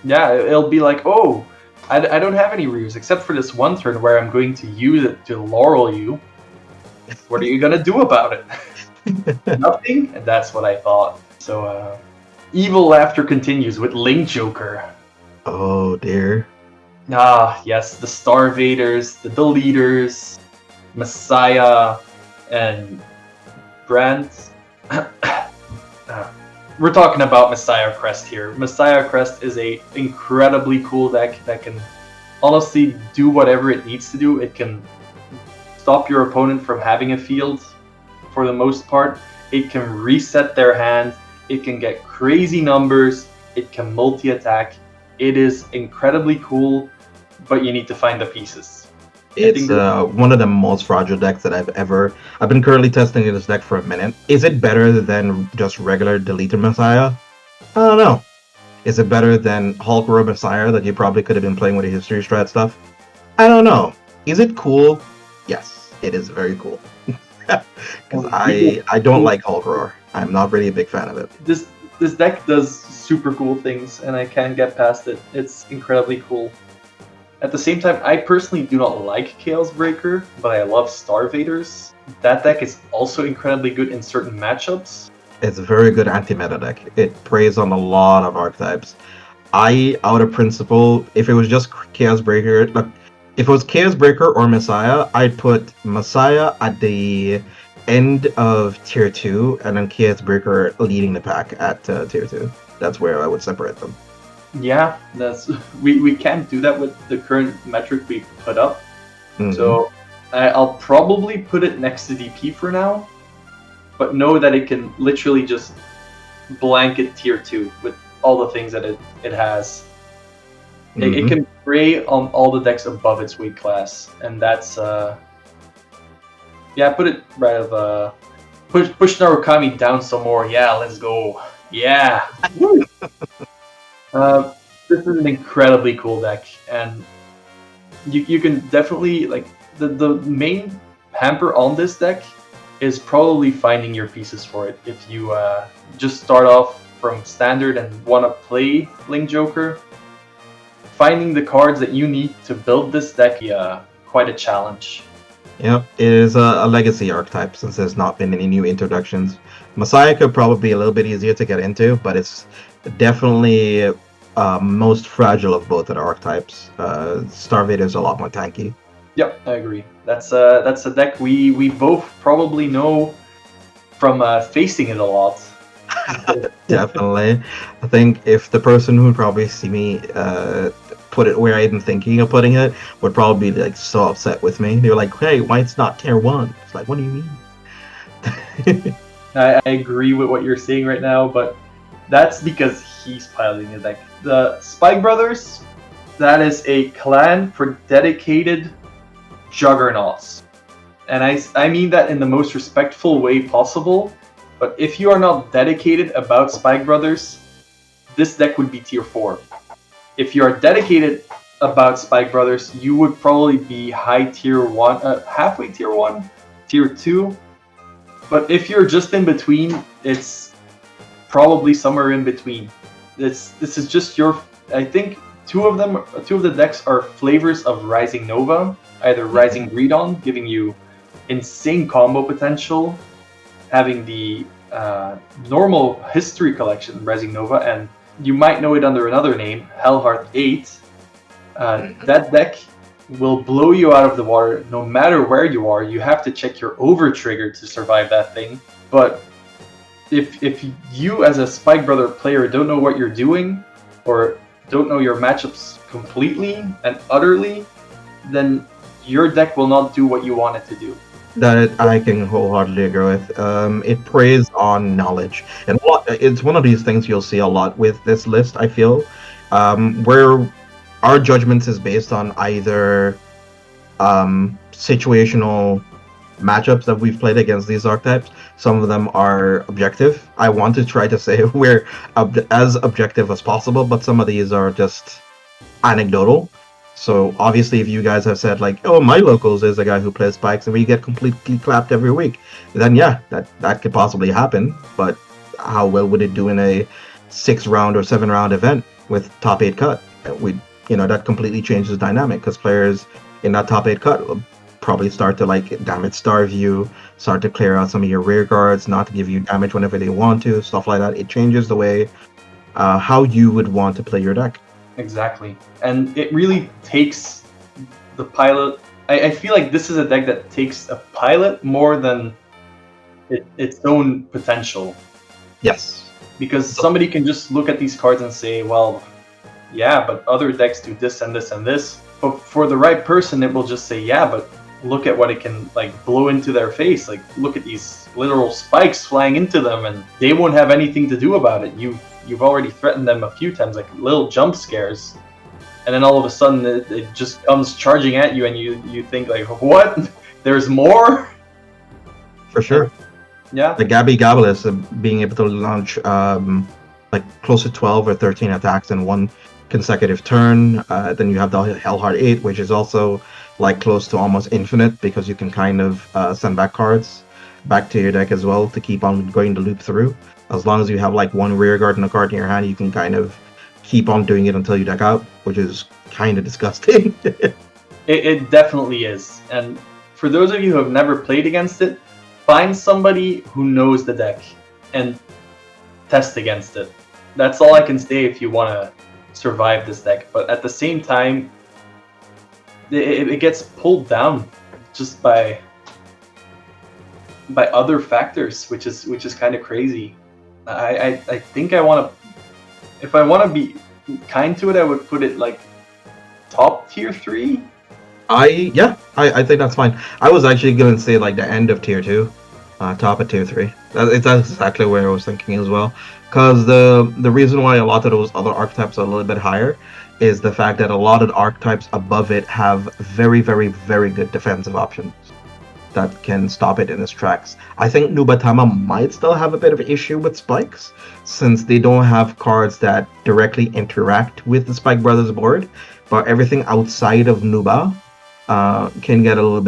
Yeah, it'll be like, oh, I don't have any rears except for this one turn where I'm going to use it to laurel you. What are you gonna do about it? Nothing? And that's what I thought. So, evil laughter continues with Link Joker. Oh dear. Ah, yes, the Starvaders, the Deleters, Messiah, and Brand. We're talking about Messiah Crest here. Messiah Crest is a incredibly cool deck that can honestly do whatever it needs to do. It can stop your opponent from having a field for the most part. It can reset their hand. It can get crazy numbers. It can multi-attack. It is incredibly cool, but you need to find the pieces. It's one of the most fragile decks that I've been currently testing this deck for a minute. Is it better than just regular Deleter Messiah? I don't know. Is it better than Hulk Road Messiah that you probably could have been playing with the History Strat stuff? I don't know. Is it cool? Yes, it is very cool. Because I don't like Hulk Roar. I'm not really a big fan of it. This deck does super cool things, and I can't get past it. It's incredibly cool. At the same time, I personally do not like Chaos Breaker, but I love Starvaders. That deck is also incredibly good in certain matchups. It's a very good anti-meta deck. It preys on a lot of archetypes. Out of principle, if it was just Chaos Breaker, if it was Chaos Breaker or Messiah, I'd put Messiah at the end of tier 2, and then Chaos Breaker leading the pack at tier 2. That's where I would separate them. Yeah, we can't do that with the current metric we put up. Mm-hmm. So I'll probably put it next to DP for now, but know that it can literally just blanket tier 2 with all the things that it has. Mm-hmm. It can prey on all the decks above its weight class, and that's yeah, put it right of push Narukami down some more. Yeah, let's go. Yeah. This is an incredibly cool deck, and you can definitely, like, the main hamper on this deck is probably finding your pieces for it. If you just start off from standard and want to play Link Joker, finding the cards that you need to build this deck quite a challenge. Yeah, it is a legacy archetype since there's not been any new introductions. Messiah could probably be a little bit easier to get into, but it's definitely most fragile of both of the archetypes. Starvader is a lot more tanky. Yep, I agree. That's a deck we both probably know from facing it a lot. Definitely. I think if the person who'd probably see me put it where I'm thinking of putting it would probably be like so upset with me. They're like, "Hey, why it's not tier 1?" It's like, what do you mean? I agree with what you're saying right now, but that's because he's piloting the deck. The Spike Brothers, that is a clan for dedicated juggernauts. And I mean that in the most respectful way possible. But if you are not dedicated about Spike Brothers, this deck would be tier 4. If you are dedicated about Spike Brothers, you would probably be high tier 1, halfway tier 1, tier 2. But if you're just in between, it's probably somewhere in between. This is just your. I think two of the decks are flavors of Rising Nova, either Rising Greedon, giving you insane combo potential, having the normal history collection Rising Nova, and you might know it under another name, Hellheart 8. That deck will blow you out of the water no matter where you are. You have to check your over trigger to survive that thing. But if you as a Spike Brother player don't know what you're doing, or don't know your matchups completely and utterly, then your deck will not do what you want it to do. That I can wholeheartedly agree with. It preys on knowledge, and it's one of these things you'll see a lot with this list. I feel, where our judgments is based on either situational matchups that we've played against these archetypes. Some of them are objective. I want to try to say we're as objective as possible, but some of these are just anecdotal. So obviously, if you guys have said like, "Oh, my locals is a guy who plays spikes and we get completely clapped every week," then yeah, that could possibly happen. But how well would it do in a 6-round or 7-round event with top 8 cut? That completely changes the dynamic because players in that top 8 cut will probably start to like damage starve you, start to clear out some of your rear guards, not to give you damage whenever they want to, stuff like that. It changes the way how you would want to play your deck. Exactly. And it really takes the pilot. I feel like this is a deck that takes a pilot more than its own potential. Yes. Because somebody can just look at these cards and say, well, yeah, but other decks do this and this and this. But for the right person, it will just say, yeah, but look at what it can like blow into their face. Like, look at these literal spikes flying into them, and they won't have anything to do about it. You've already threatened them a few times, like little jump scares, and then all of a sudden it just comes charging at you, and you think like, what? There's more? For sure. Yeah. The Gabby Gabbalus being able to launch like close to 12 or 13 attacks in one consecutive turn. Then you have the Hellheart 8, which is also like close to almost infinite because you can kind of send back cards back to your deck as well to keep on going to loop through. As long as you have like one rear guard and a card in your hand, you can kind of keep on doing it until you deck out, which is kind of disgusting. It definitely is. And for those of you who have never played against it, find somebody who knows the deck and test against it. That's all I can say if you want to survive this deck. But at the same time, it gets pulled down just by other factors, which is kind of crazy. I think I want to, if I want to be kind to it, I would put it like top tier 3. I think that's fine. I was actually going to say like the end of tier 2, top of tier 3. That's exactly where I was thinking as well. Because the reason why a lot of those other archetypes are a little bit higher is the fact that a lot of the archetypes above it have very, very, very good defensive options that can stop it in its tracks. I think Nubatama might still have a bit of an issue with spikes, since they don't have cards that directly interact with the Spike Brothers board, but everything outside of Nuba can get a little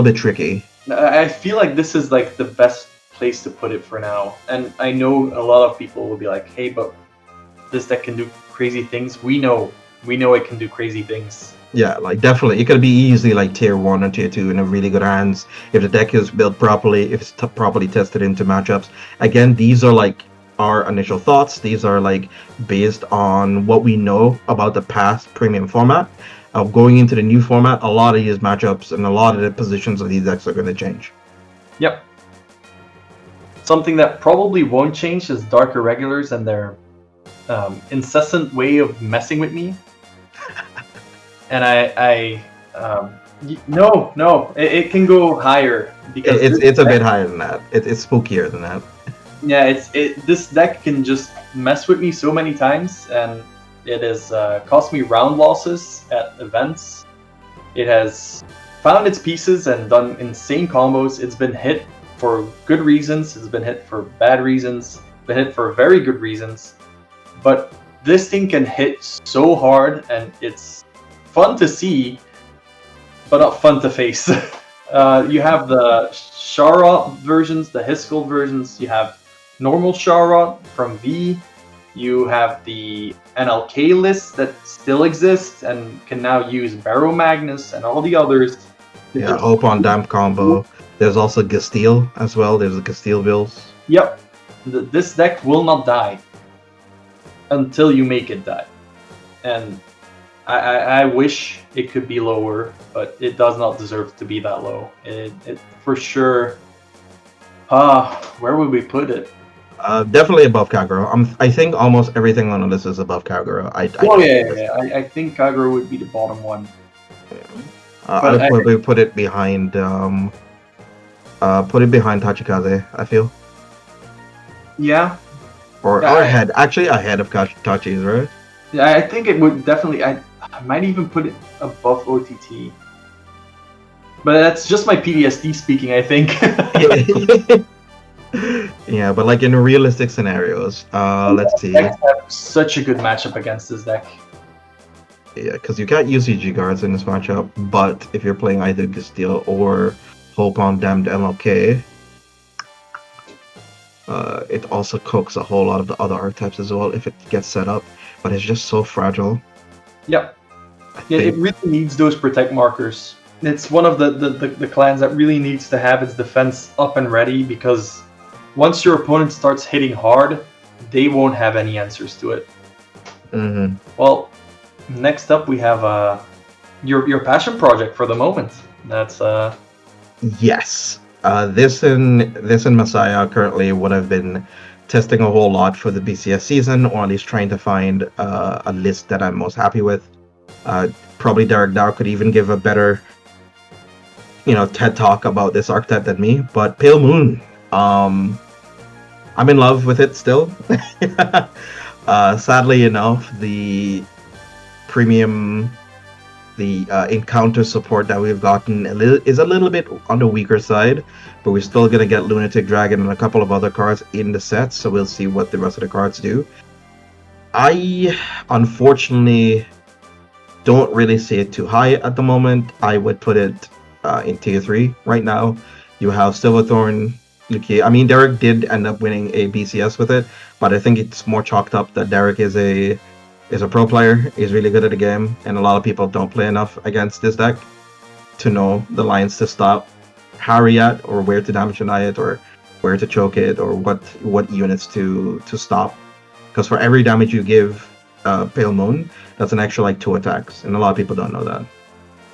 bit tricky. I feel like this is like the best place to put it for now. And I know a lot of people will be like, hey, but this deck can do crazy things. We know we know it can do crazy things. Yeah, like definitely, it could be easily like tier 1 or tier 2 in a really good hands if the deck is built properly, if it's properly tested into matchups. Again, these are like our initial thoughts. These are like based on what we know about the past premium format. Going into the new format, a lot of these matchups and a lot of the positions of these decks are going to change. Yep. Something that probably won't change is Dark Irregulars and their incessant way of messing with me. And it can go higher because it's a bit higher than that. It's spookier than that. Yeah, this deck can just mess with me so many times, and it has cost me round losses at events. It has found its pieces and done insane combos. It's been hit for good reasons. It's been hit for bad reasons. Been hit for very good reasons. But this thing can hit so hard, and it's fun to see, but not fun to face. You have the Sharot versions, the Hiskel versions. You have normal Sharot from V. You have the NLK list that still exists and can now use Barrow Magnus and all the others. Yeah, Hope on Damp combo. There's also Gastile as well. There's the Gastile bills. Yep. This deck will not die until you make it die. And I wish it could be lower, but it does not deserve to be that low. It for sure. Where would we put it? Definitely above Kagero. I think almost everything on the list is above Kagero. I think Kagero would be the bottom one. I would probably put it behind. Put it behind Tachikaze, I feel. Yeah. Or ahead. Actually, ahead of Tachi's, right? Yeah, I think it would definitely. I might even put it above OTT. But that's just my PTSD speaking, I think. Yeah, but like in realistic scenarios, let's see. Have such a good matchup against this deck. Yeah, because you can't use CG guards in this matchup, but if you're playing either Gastile or Hope on Damned MLK, it also cooks a whole lot of the other archetypes as well if it gets set up, but it's just so fragile. Yep. Yeah, it really needs those protect markers. It's one of the clans that really needs to have its defense up and ready, because once your opponent starts hitting hard, they won't have any answers to it. Mm-hmm. Well, next up we have your passion project for the moment. That's Yes. This and Messiah currently what I've been testing a whole lot for the BCS season, or at least trying to find a list that I'm most happy with. Probably Derek Dow could even give a better, TED talk about this archetype than me. But Pale Moon, I'm in love with it still. Sadly enough, the premium, the encounter support that we've gotten is a little bit on the weaker side, but we're still gonna get Lunatic Dragon and a couple of other cards in the set, so we'll see what the rest of the cards do. I unfortunately don't really see it too high at the moment. I would put it in tier 3 right now. You have Silverthorn, Luki. I mean, Derek did end up winning a BCS with it, but I think it's more chalked up that Derek is a pro player. He's really good at the game, and a lot of people don't play enough against this deck to know the lines to stop Harry at, or where to damage deny it, or where to choke it, or what units to stop. Because for every damage you give Pale Moon, that's an extra 2 attacks, and a lot of people don't know that.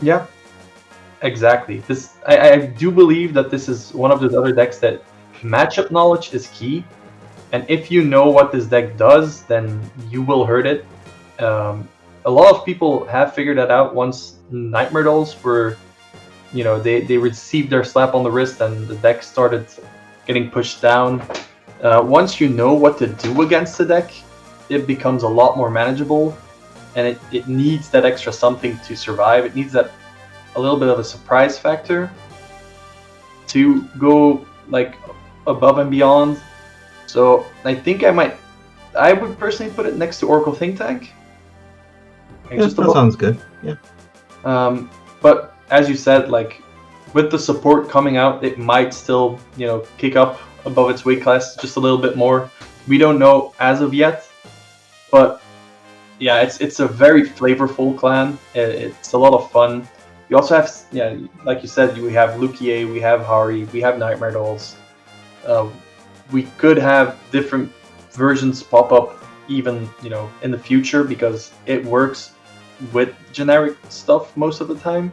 Yeah, exactly. I do believe that this is one of those other decks that matchup knowledge is key, and if you know what this deck does, then you will hurt it. A lot of people have figured that out once Nightmare Dolls were, they received their slap on the wrist and the deck started getting pushed down. Once you know what to do against the deck, it becomes a lot more manageable, and it needs that extra something to survive. It needs that a little bit of a surprise factor to go above and beyond. So I think I would personally put it next to Oracle Think Tank. Yeah, that sounds good. Yeah. But as you said, with the support coming out, it might still, kick up above its weight class just a little bit more. We don't know as of yet, but yeah, it's a very flavorful clan. It's a lot of fun. You also have, yeah, like you said, we have Lukie, we have Hari, we have Nightmare Dolls. We could have different versions pop up even, in the future because it works with generic stuff most of the time.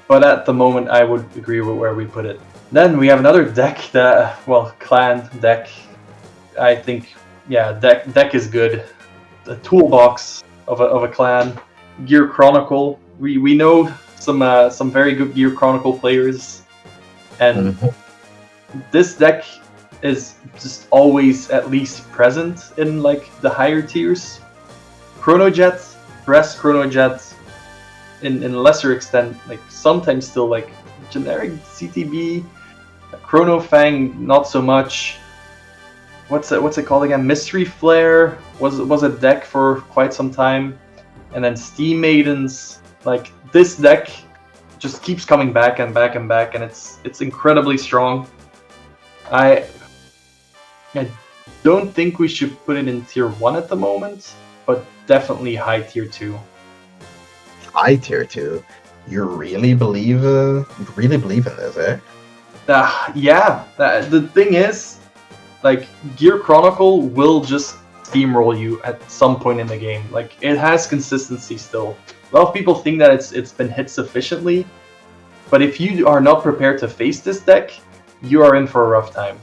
But at the moment, I would agree with where we put it. Then we have another deck clan deck. I think, yeah, deck is good. The toolbox of a clan. Gear Chronicle. We know some very good Gear Chronicle players, and this deck is just always at least present in like the higher tiers. Chronojet, Dress Chronojet, in lesser extent, like sometimes still like generic CTB. Chrono Fang, not so much. What's it called again? Mystery Flare was a deck for quite some time, and then Steam Maidens. Like this deck just keeps coming back and back and back, and it's incredibly strong. I don't think we should put it in tier 1 at the moment, but definitely high tier 2. High tier 2? You really believe in this, eh? Yeah. The thing is, like, Gear Chronicle will just steamroll you at some point in the game. Like, it has consistency still. A lot of people think that it's been hit sufficiently, but if you are not prepared to face this deck, you are in for a rough time.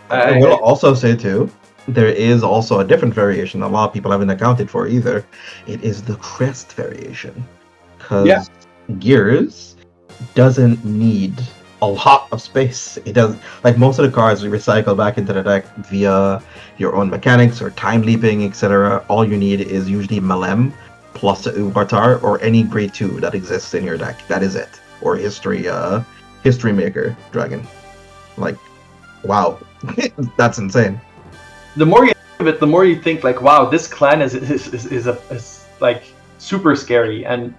I will also say too, there is also a different variation a lot of people haven't accounted for either. It is the crest variation. Because Gears doesn't need a lot of space. It does, like most of the cards we recycle back into the deck via your own mechanics or time leaping, etc. All you need is usually Malem plus the Ubartar or any grade 2 that exists in your deck. That is it. Or History Maker Dragon. Like, wow. That's insane. The more you think of it, the more you think like, wow, this clan is like super scary, and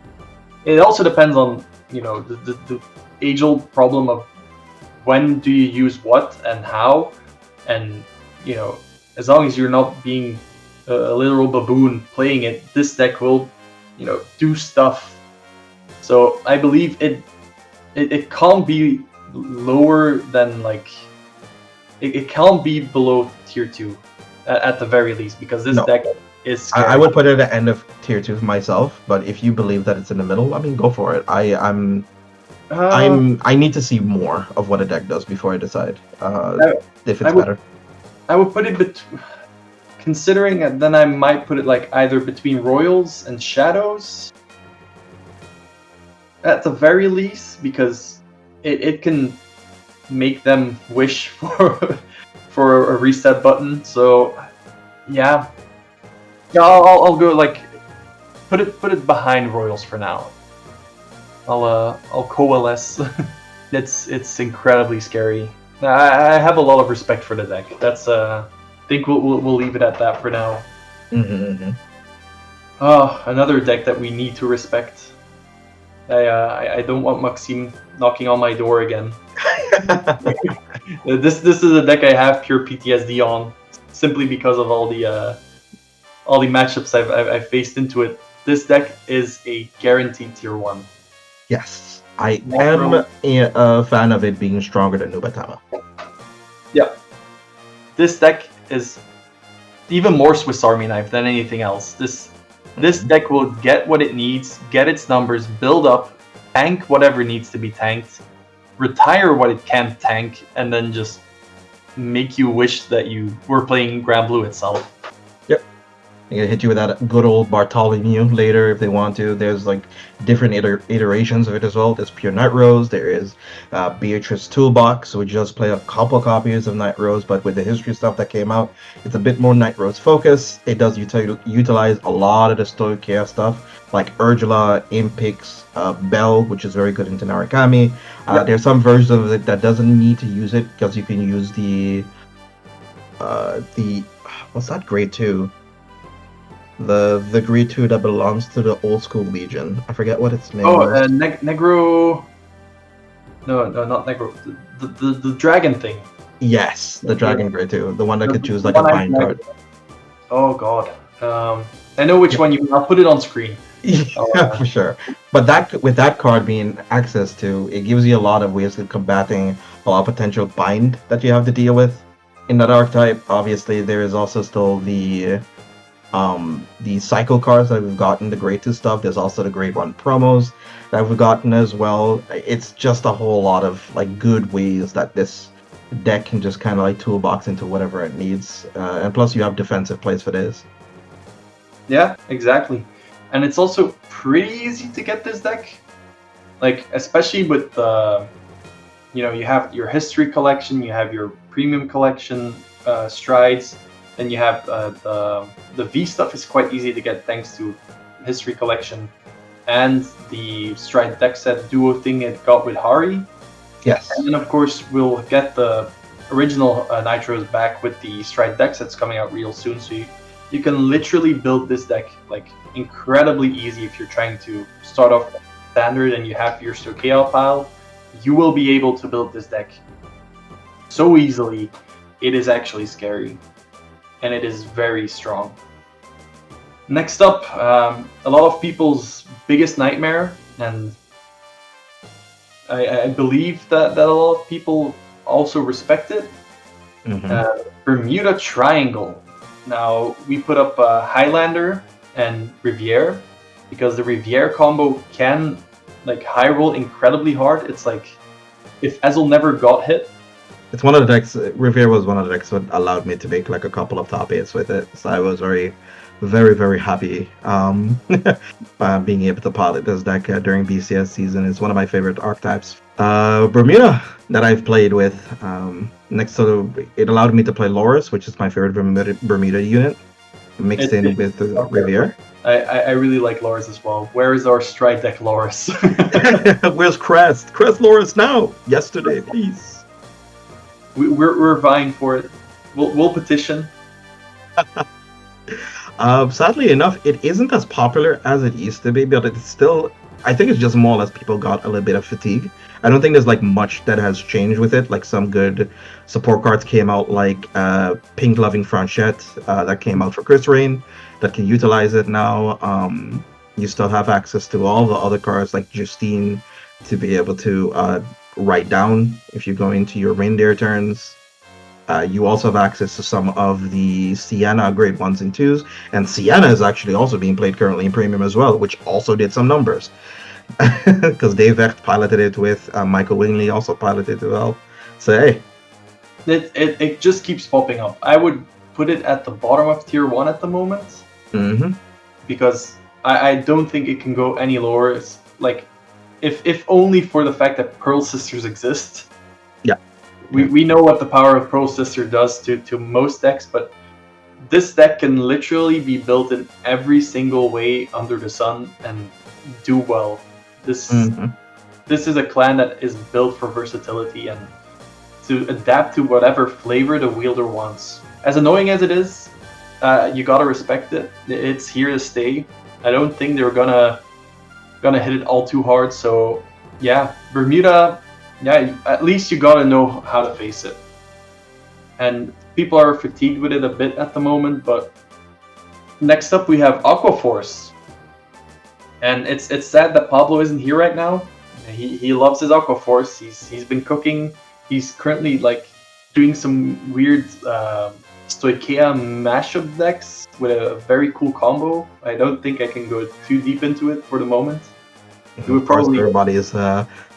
it also depends on the age-old problem of when do you use what and how, and as long as you're not being a literal baboon playing it, this deck will do stuff. So I believe it can't be lower than like. It can't be below tier 2 at the very least, because this deck is scary. I would put it at the end of tier 2 myself, but if you believe that it's in the middle, I mean, go for it. I need to see more of what a deck does before I decide if it's better. I would put it considering that, then I might put it like either between Royals and Shadows at the very least, because it can make them wish for a reset button. So yeah, I'll go like put it behind Royals for now. I'll coalesce. It's incredibly scary. I have a lot of respect for the deck. That's I think we'll leave it at that for now. Another deck that we need to respect. I don't want Maxime knocking on my door again. This is a deck I have pure PTSD on, simply because of all the matchups I've faced into it. This deck is a guaranteed tier 1. Yes, I am a fan of it being stronger than Nubatama. Yeah, this deck is even more Swiss Army knife than anything else. This deck will get what it needs, get its numbers, build up, tank whatever needs to be tanked, retire what it can't tank, and then just make you wish that you were playing Granblue itself. Yep. They can hit you with that good old Bartholomew later if they want to. There's like different iterations of it as well. There's pure Night Rose. There is Beatrice Toolbox, so we just play a couple copies of Night Rose, but with the history stuff that came out, it's a bit more Night Rose focused. It does utilize a lot of the Stoic Chaos stuff, like Urgula, Impix, Bell, which is very good into Narukami. There's some versions of it that doesn't need to use it, because you can use the what's that grade 2? The grade 2 that belongs to the old school Legion. I forget what its name is. Negro. No, not Negro. The dragon thing. Yes, the dragon grade 2, the one that could choose like a bind card. Oh god. I know which one you mean. I'll put it on screen. Yeah, for sure. But that with that card being access to, it gives you a lot of ways of combating a lot of potential bind that you have to deal with in that archetype. Obviously, there is also still the cycle cards that we've gotten, the grade 2 stuff. There's also the grade 1 promos that we've gotten as well. It's just a whole lot of like good ways that this deck can just kind of like toolbox into whatever it needs. And plus you have defensive plays for this. Yeah, exactly. And it's also pretty easy to get this deck. Like, especially with the, you have your history collection, you have your premium collection strides, then you have the V stuff is quite easy to get thanks to history collection and the stride deck set duo thing it got with Hari. Yes. And then of course we'll get the original Nitros back with the stride deck sets coming out real soon. So you can literally build this deck like incredibly easy if you're trying to start off standard and you have your Stokea pile. You will be able to build this deck so easily. It is actually scary. And it is very strong. Next up, a lot of people's biggest nightmare, and I believe that a lot of people also respect it. Bermuda Triangle. Now, we put up Highlander and Riviere, because the Riviere combo can like high roll incredibly hard. It's like, if Ezel never got hit, it's one of the decks. Riviere was one of the decks that allowed me to make like a couple of top 8s with it. So I was very, very happy being able to pilot this deck during BCS season. It's one of my favorite archetypes. Bermuda that I've played with. Next to it allowed me to play Loris, which is my favorite Bermuda unit, mixed in with Riviere. I really like Loris as well. Where is our stride deck Loris? Where's Crest? Crest Loris now! Yesterday, please. We're vying for it. We'll petition. Sadly enough, it isn't as popular as it used to be, but it's still. I think it's just more or less people got a little bit of fatigue. I don't think there's like much that has changed with it. Like some good support cards came out, like Pink Loving Franchette that came out for Chris Rain that can utilize it now. You still have access to all the other cards like Justine to be able to write down if you go into your reindeer turns. You also have access to some of the Sienna grade 1s and 2s, and Sienna is actually also being played currently in Premium as well, which also did some numbers. Because Dave Vecht piloted it with Michael Wingley also piloted it well. So hey. It just keeps popping up. I would put it at the bottom of tier 1 at the moment. Because I don't think it can go any lower. It's like, if only for the fact that Pearl Sisters exist. Yeah. We know what the power of Pearl Sister does to most decks, but this deck can literally be built in every single way under the sun and do well. This is a clan that is built for versatility and to adapt to whatever flavor the wielder wants. As annoying as it is, you gotta respect it. It's here to stay. I don't think they're gonna hit it all too hard. So yeah, Bermuda. Yeah, at least you gotta know how to face it. And people are fatigued with it a bit at the moment, but next up we have Aqua Force. And it's sad that Pablo isn't here right now. He loves his Aqua Force. He's been cooking. He's currently like doing some weird Stoikea mashup decks with a very cool combo. I don't think I can go too deep into it for the moment. It would probably everybody is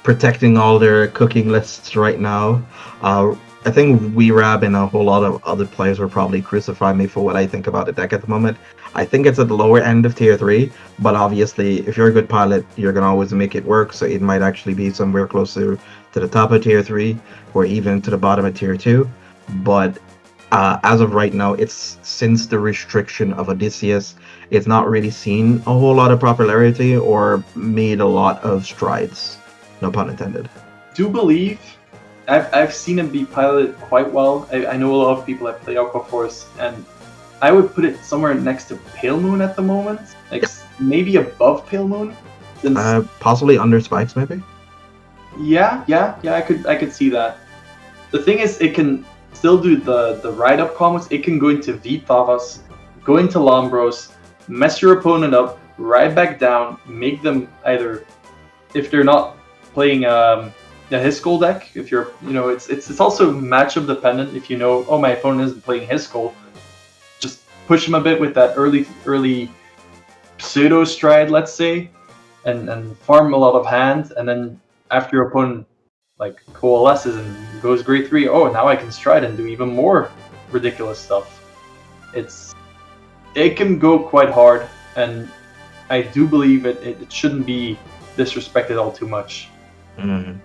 protecting all their cooking lists right now. I think WeRab and a whole lot of other players will probably crucify me for what I think about the deck at the moment. I think it's at the lower end of tier 3, but obviously if you're a good pilot, you're going to always make it work, so it might actually be somewhere closer to the top of tier 3 or even to the bottom of tier 2. But as of right now, it's since the restriction of Odysseus, it's not really seen a whole lot of popularity or made a lot of strides. No pun intended. Do believe I've seen him be piloted quite well. I know a lot of people have played Aqua Force, and I would put it somewhere next to Pale Moon at the moment, like maybe above Pale Moon. Since possibly under Spikes, maybe. Yeah, I could see that. The thing is, it can still do the ride up combos. It can go into V Tavas, go into Lombros, mess your opponent up, ride back down, make them either, if they're not playing a Hiskull deck, if you're, it's also matchup dependent. If you know, oh, my opponent isn't playing Hiskull, just push them a bit with that early pseudo stride, let's say, and farm a lot of hand, and then after your opponent like coalesces and goes grade 3, oh, now I can stride and do even more ridiculous stuff. It can go quite hard, and I do believe it shouldn't be disrespected all too much. Mm-hmm.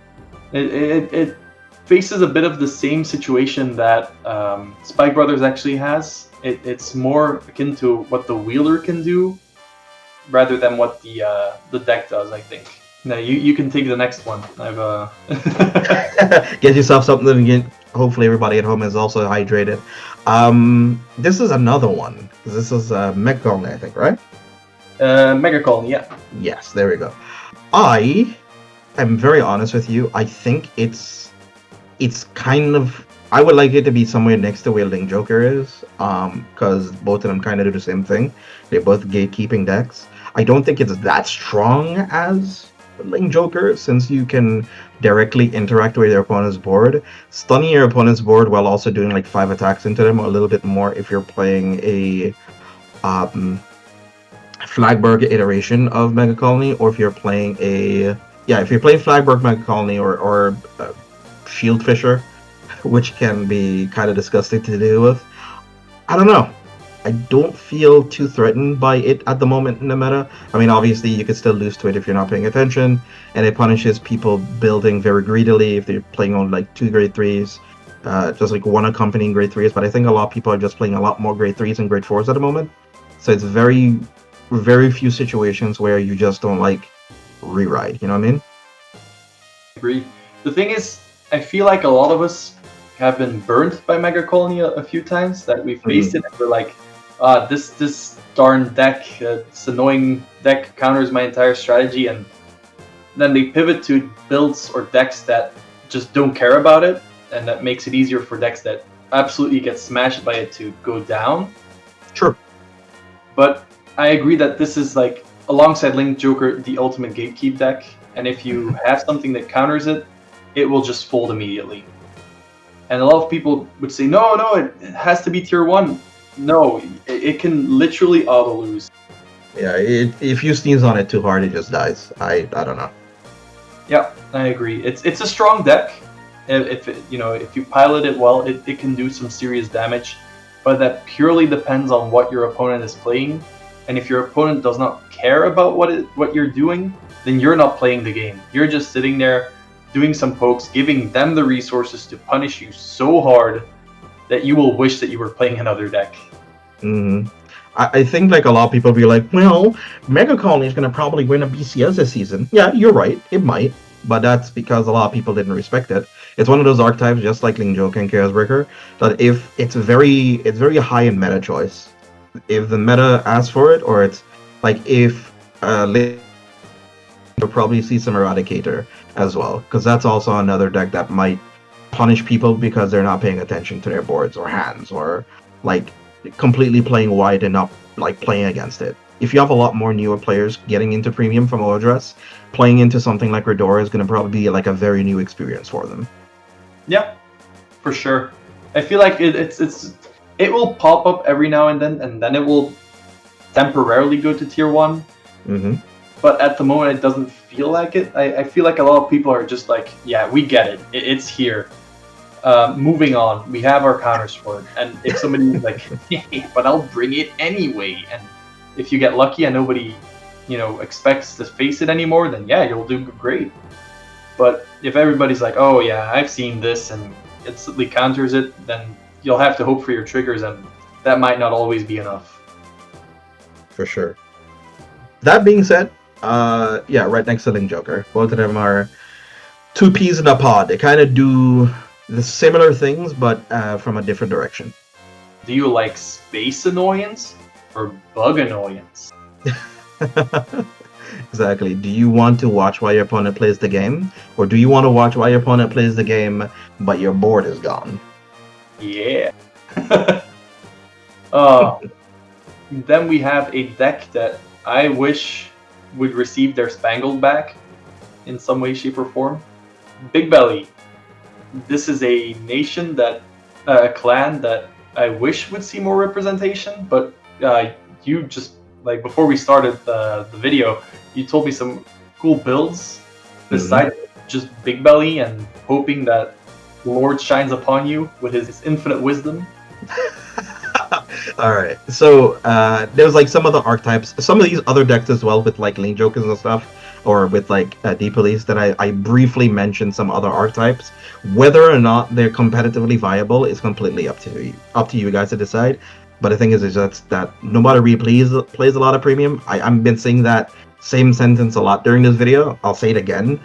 It faces a bit of the same situation that Spike Brothers actually has. It's more akin to what the wielder can do rather than what the deck does, I think. No, you can take the next one. I've Get yourself something to get. Hopefully everybody at home is also hydrated. This is another one. This is Megacolony, I think, right? Megacolony, yeah. Yes, there we go. I am very honest with you. I think it's kind of. I would like it to be somewhere next to where Link Joker is, because both of them kind of do the same thing. They're both gatekeeping decks. I don't think it's that strong as Link Joker, since you can directly interact with your opponent's board, stunning your opponent's board while also doing like 5 attacks into them, a little bit more if you're playing a Flagberg iteration of Megacolony, or if you're playing Flagberg Megacolony or Shield Fisher, which can be kind of disgusting to deal with. I don't know. I don't feel too threatened by it at the moment in the meta. I mean, obviously, you could still lose to it if you're not paying attention, and it punishes people building very greedily if they're playing on like 2 grade 3s, just like one accompanying grade 3s. But I think a lot of people are just playing a lot more grade 3s and grade 4s at the moment. So it's very, very few situations where you just don't like rewrite. You know what I mean? I agree. The thing is, I feel like a lot of us have been burnt by Megacolony a few times, that we faced it and we're like, this darn deck, this annoying deck counters my entire strategy, and then they pivot to builds or decks that just don't care about it, and that makes it easier for decks that absolutely get smashed by it to go down. Sure. But I agree that this is like, alongside Link Joker, the ultimate gatekeep deck, and if you have something that counters it, it will just fold immediately. And a lot of people would say, no, it has to be tier 1. No, it can literally auto-lose. Yeah, if you sneeze on it too hard, it just dies. I don't know. Yeah, I agree. It's a strong deck. If you pilot it well, it can do some serious damage. But that purely depends on what your opponent is playing. And if your opponent does not care about what you're doing, then you're not playing the game. You're just sitting there doing some pokes, giving them the resources to punish you so hard that you will wish that you were playing another deck. Mm-hmm. I think like a lot of people be like, well, Megacolony is going to probably win a BCS this season. Yeah, you're right. It might. But that's because a lot of people didn't respect it. It's one of those archetypes, just like Link Joker and Chaos Breaker, that if it's very high in meta choice. If the meta asks for it, or it's like if you'll probably see some Eradicator as well, because that's also another deck that might punish people because they're not paying attention to their boards or hands, or like completely playing wide and not like playing against it. If you have a lot more newer players getting into premium from Odress, playing into something like Redora is going to probably be like a very new experience for them. Yeah, for sure. I feel like it will pop up every now and then it will temporarily go to tier 1. Mm-hmm. But at the moment, it doesn't feel like it. I feel like a lot of people are just like, yeah, we get it. It's here. Moving on. We have our counters for it. And if somebody's like, hey, but I'll bring it anyway. And if you get lucky and nobody, expects to face it anymore, then yeah, you'll do great. But if everybody's like, oh yeah, I've seen this and instantly counters it, then you'll have to hope for your triggers, and that might not always be enough. For sure. That being said, right next to Link Joker. Both of them are 2 peas in a pod. They kind of do the similar things, but from a different direction. Do you like space annoyance or bug annoyance? Exactly. Do you want to watch while your opponent plays the game? Or do you want to watch while your opponent plays the game, but your board is gone? Yeah. Oh, Then we have a deck that I wish would receive their Spangled back in some way, shape, or form. Big Belly. This is a nation that, a clan that I wish would see more representation, but you just, like, before we started the video, you told me some cool builds besides just Big Belly and hoping that Lord shines upon you with his infinite wisdom. Alright, so there's like some of the archetypes, some of these other decks as well with like Lane Jokers and stuff, or with like D-Police that I briefly mentioned some other archetypes. Whether or not they're competitively viable is completely up to you guys to decide. But the thing is just that nobody really plays a lot of premium. I've been saying that same sentence a lot during this video. I'll say it again.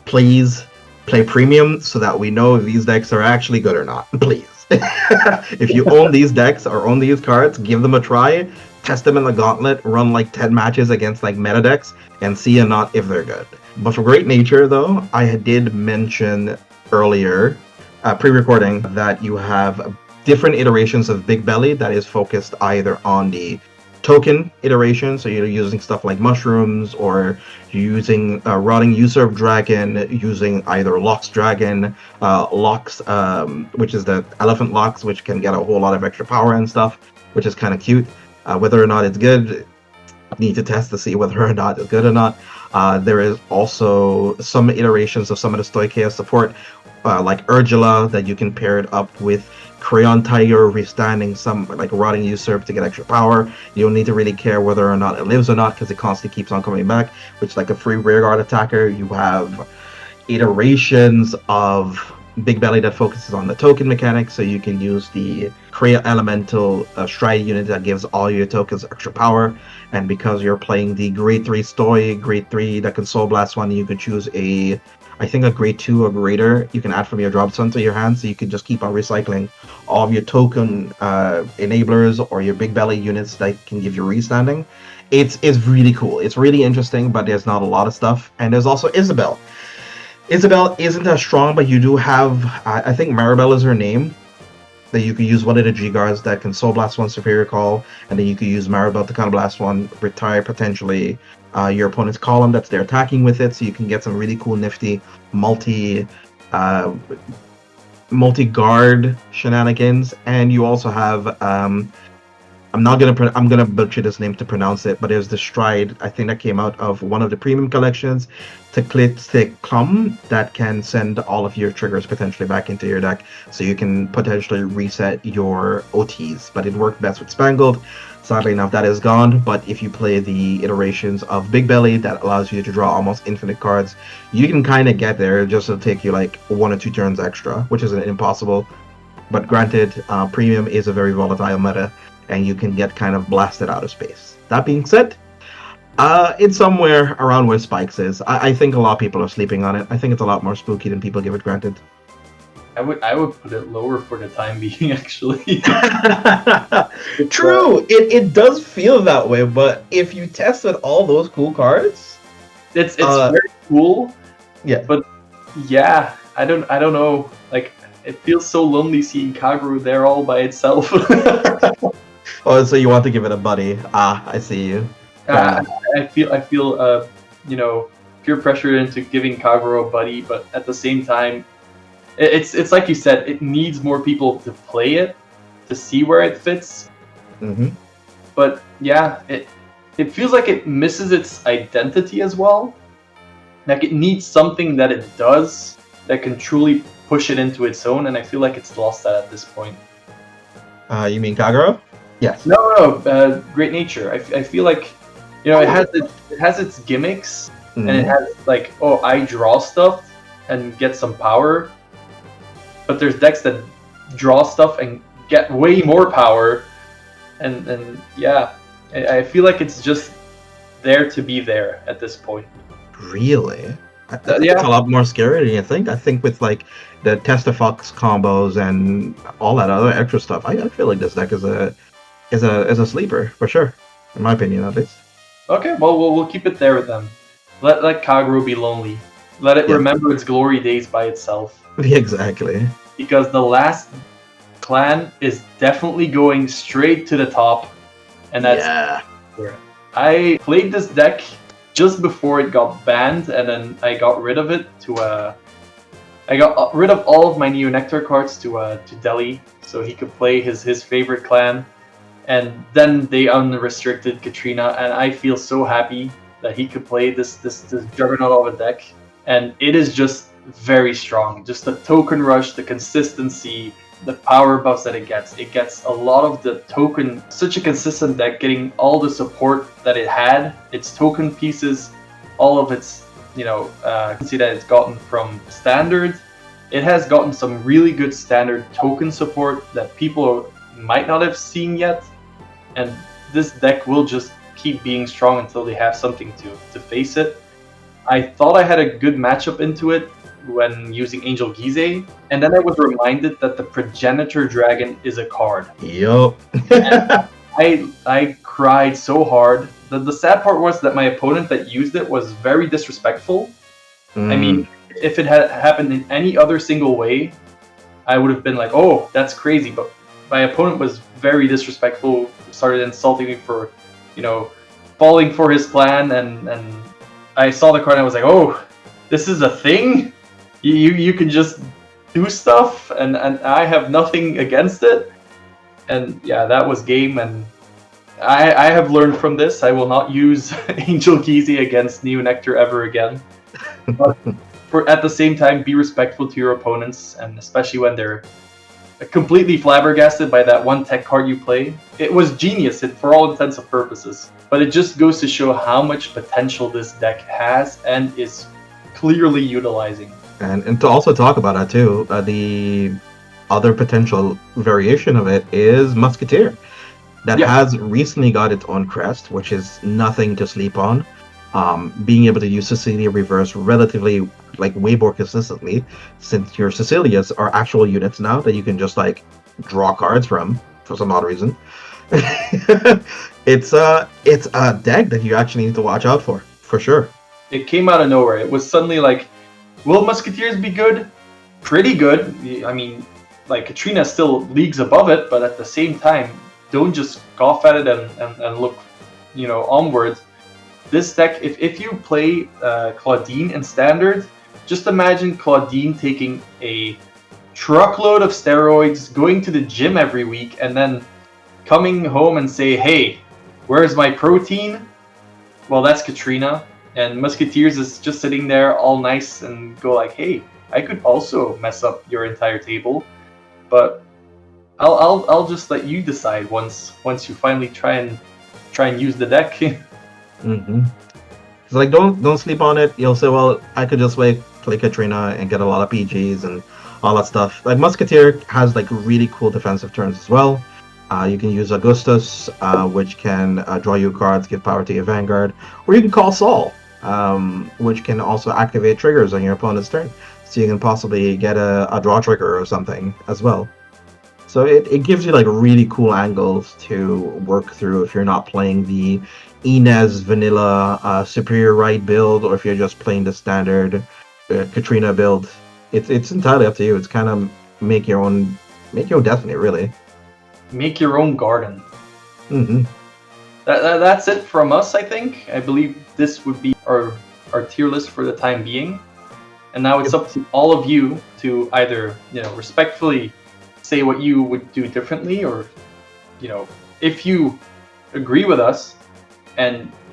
Please play premium so that we know if these decks are actually good or not. Please. If you own these decks or own these cards, give them a try. Test them in the gauntlet, run like 10 matches against like meta decks, and see or not if they're good. But for Great Nature, though, I did mention earlier, pre-recording, that you have different iterations of Big Belly that is focused either on the token iteration, so you're using stuff like mushrooms, or you're using Rotting Usurp Dragon, using either Lox Dragon, Lox, which is the Elephant Lox, which can get a whole lot of extra power and stuff, which is kind of cute. Whether or not it's good, need to test to see whether or not it's good or not. There is also some iterations of some of the Stoicheia support, like Urgula, that you can pair it up with Crayon Tiger, restanding some like Rotting Usurp to get extra power. You don't need to really care whether or not it lives or not, because it constantly keeps on coming back, which is like a free rearguard attacker. You have iterations of Big Belly that focuses on the token mechanic, so you can use the Crea Elemental Stride unit that gives all your tokens extra power. And because you're playing the Grade 3 Stoi, Grade 3 that can Soul Blast one, you could choose I think a Grade 2 or greater you can add from your drop zone to your hand, so you can just keep on recycling all of your token enablers or your Big Belly units that can give you restanding. It's really cool. It's really interesting, but there's not a lot of stuff. And there's also Isabel. Isabel isn't as strong, but you do have, I think Maribel is her name, that you could use one of the G-Guards that can Soul Blast one Superior Call, and then you could use Maribel to Counter Blast one, retire potentially your opponent's column that's they're attacking with it, so you can get some really cool, nifty multi-guard shenanigans. And you also have I'm gonna butcher this name to pronounce it, but there's the Stride, I think, that came out of one of the premium collections, Tachikaze, that can send all of your triggers potentially back into your deck, so you can potentially reset your OTs. But it worked best with Spangled. Sadly enough, that is gone. But if you play the iterations of Big Belly that allows you to draw almost infinite cards, you can kind of get there. Just to take you like 1 or 2 turns extra, which isn't impossible. But granted, premium is a very volatile meta, and you can get kind of blasted out of space. That being said, it's somewhere around where Spikes is. I think a lot of people are sleeping on it. I think it's a lot more spooky than people give it granted. I would put it lower for the time being, actually. True, it does feel that way, but if you test with all those cool cards, it's very cool. Yeah, but yeah, I don't know. Like, it feels so lonely seeing Kagero there all by itself. Oh, so you want to give it a buddy? I see you. I feel peer pressure into giving Kagero a buddy, but at the same time, it's like you said, it needs more people to play it to see where it fits. Mm-hmm. But yeah, it feels like it misses its identity as well. Like, it needs something that it does that can truly push it into its own, and I feel like it's lost that at this point. You mean Kagero? Yes. No, Great Nature. I feel like, it has its gimmicks, Mm-hmm. and it has like, I draw stuff and get some power. But there's decks that draw stuff and get way more power, and yeah, I feel like it's just there to be there at this point. Really? I think it's a lot more scary than you think. I think with like the Testafox combos and all that other extra stuff, I feel like this deck is a sleeper for sure, in my opinion at least. Okay, well we'll keep it there with them. Let Kagero be lonely. Let it remember its glory days by itself. Exactly. Because the last clan is definitely going straight to the top. and that's Yeah. I played this deck just before it got banned, and then I got rid of it to I got rid of all of my Neo Nectar cards to Delhi, so he could play his favorite clan. And then they unrestricted Katrina, and I feel so happy that he could play this juggernaut of a deck. And it is just very strong. Just the token rush, the consistency, the power buffs that it gets. It gets a lot of the token, such a consistent deck, getting all the support that it had, its token pieces, all of its, you know, see that it's gotten from standard. It has gotten some really good standard token support that people might not have seen yet. And this deck will just keep being strong until they have something to face it. I thought I had a good matchup into it when using Angel Gize, and then I was reminded that the Progenitor Dragon is a card. Yup. I cried so hard. The sad part was that my opponent that used it was very disrespectful. I mean, if it had happened in any other single way, I would have been like, oh, that's crazy. But my opponent was very disrespectful, started insulting me for, you know, falling for his plan, and I saw the card and I was like, oh, this is a thing? You can just do stuff, and I have nothing against it. And yeah, that was game, and I have learned from this. I will not use Angel Gize against Neo Nectar ever again. But at the same time, be respectful to your opponents, and especially when they're completely flabbergasted by that one tech card you play. It was genius for all intents and purposes, but it just goes to show how much potential this deck has and is clearly utilizing. And to also talk about that too, the other potential variation of it is Musketeer. That has recently got its own crest, which is nothing to sleep on. Being able to use Cecilia Reverse relatively, like, way more consistently, since your Cecilias are actual units now that you can just, like, draw cards from for some odd reason. It's a deck that you actually need to watch out for sure. It came out of nowhere. It was suddenly like, will Musketeers be good? Pretty good. I mean, like, Katrina still leagues above it, but at the same time, don't just scoff at it and look, you know, onward. This deck, if you play Claudine in Standard, just imagine Claudine taking a truckload of steroids, going to the gym every week, and then coming home and say, hey, where's my protein? Well, that's Katrina. And Musketeers is just sitting there all nice and go like, hey, I could also mess up your entire table. But I'll just let you decide once you finally try and use the deck. Mm-hmm. It's like, don't sleep on it. You'll say, well, I could just play Katrina and get a lot of PGs and all that stuff. Like, Musketeer has, like, really cool defensive turns as well. You can use Augustus, which can draw you cards, give power to your Vanguard, or you can call Saul, which can also activate triggers on your opponent's turn. So you can possibly get a draw trigger or something as well. So it gives you, like, really cool angles to work through if you're not playing the Inez vanilla superior right build, or if you're just playing the standard Katrina build. It's entirely up to you. It's kind of make your own destiny, really. Make your own garden. Mm-hmm. That's it from us, I think. I believe this would be our tier list for the time being. And now it's up to all of you to either, you know, respectfully say what you would do differently, or, you know, if you agree with us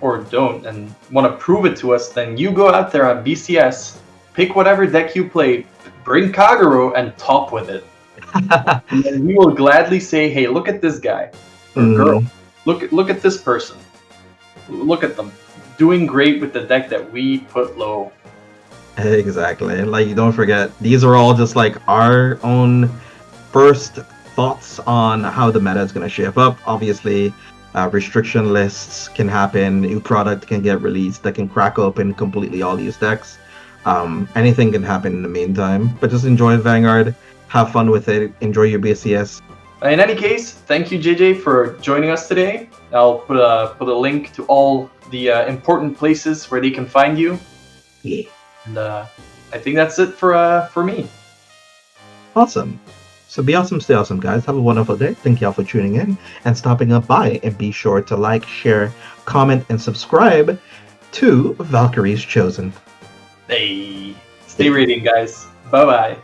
or don't and want to prove it to us, then you go out there on BCS, pick whatever deck you play, bring Kagero and top with it. And then we will gladly say, hey, look at this guy or girl. Look at this person. Look at them doing great with the deck that we put low. Exactly. Like, don't forget, these are all just, like, our own first thoughts on how the meta is going to shape up. Obviously, restriction lists can happen, new product can get released that can crack open completely all these decks. Anything can happen in the meantime, but just enjoy Vanguard, have fun with it, enjoy your BCS. In any case, thank you, JJ, for joining us today. I'll put a link to all the important places where they can find you. Yeah. And I think that's it for me. Awesome. So be awesome, stay awesome, guys. Have a wonderful day. Thank y'all for tuning in and stopping up by. And be sure to like, share, comment, and subscribe to Valkyrie's Chosen. Hey, stay reading, guys. Bye bye.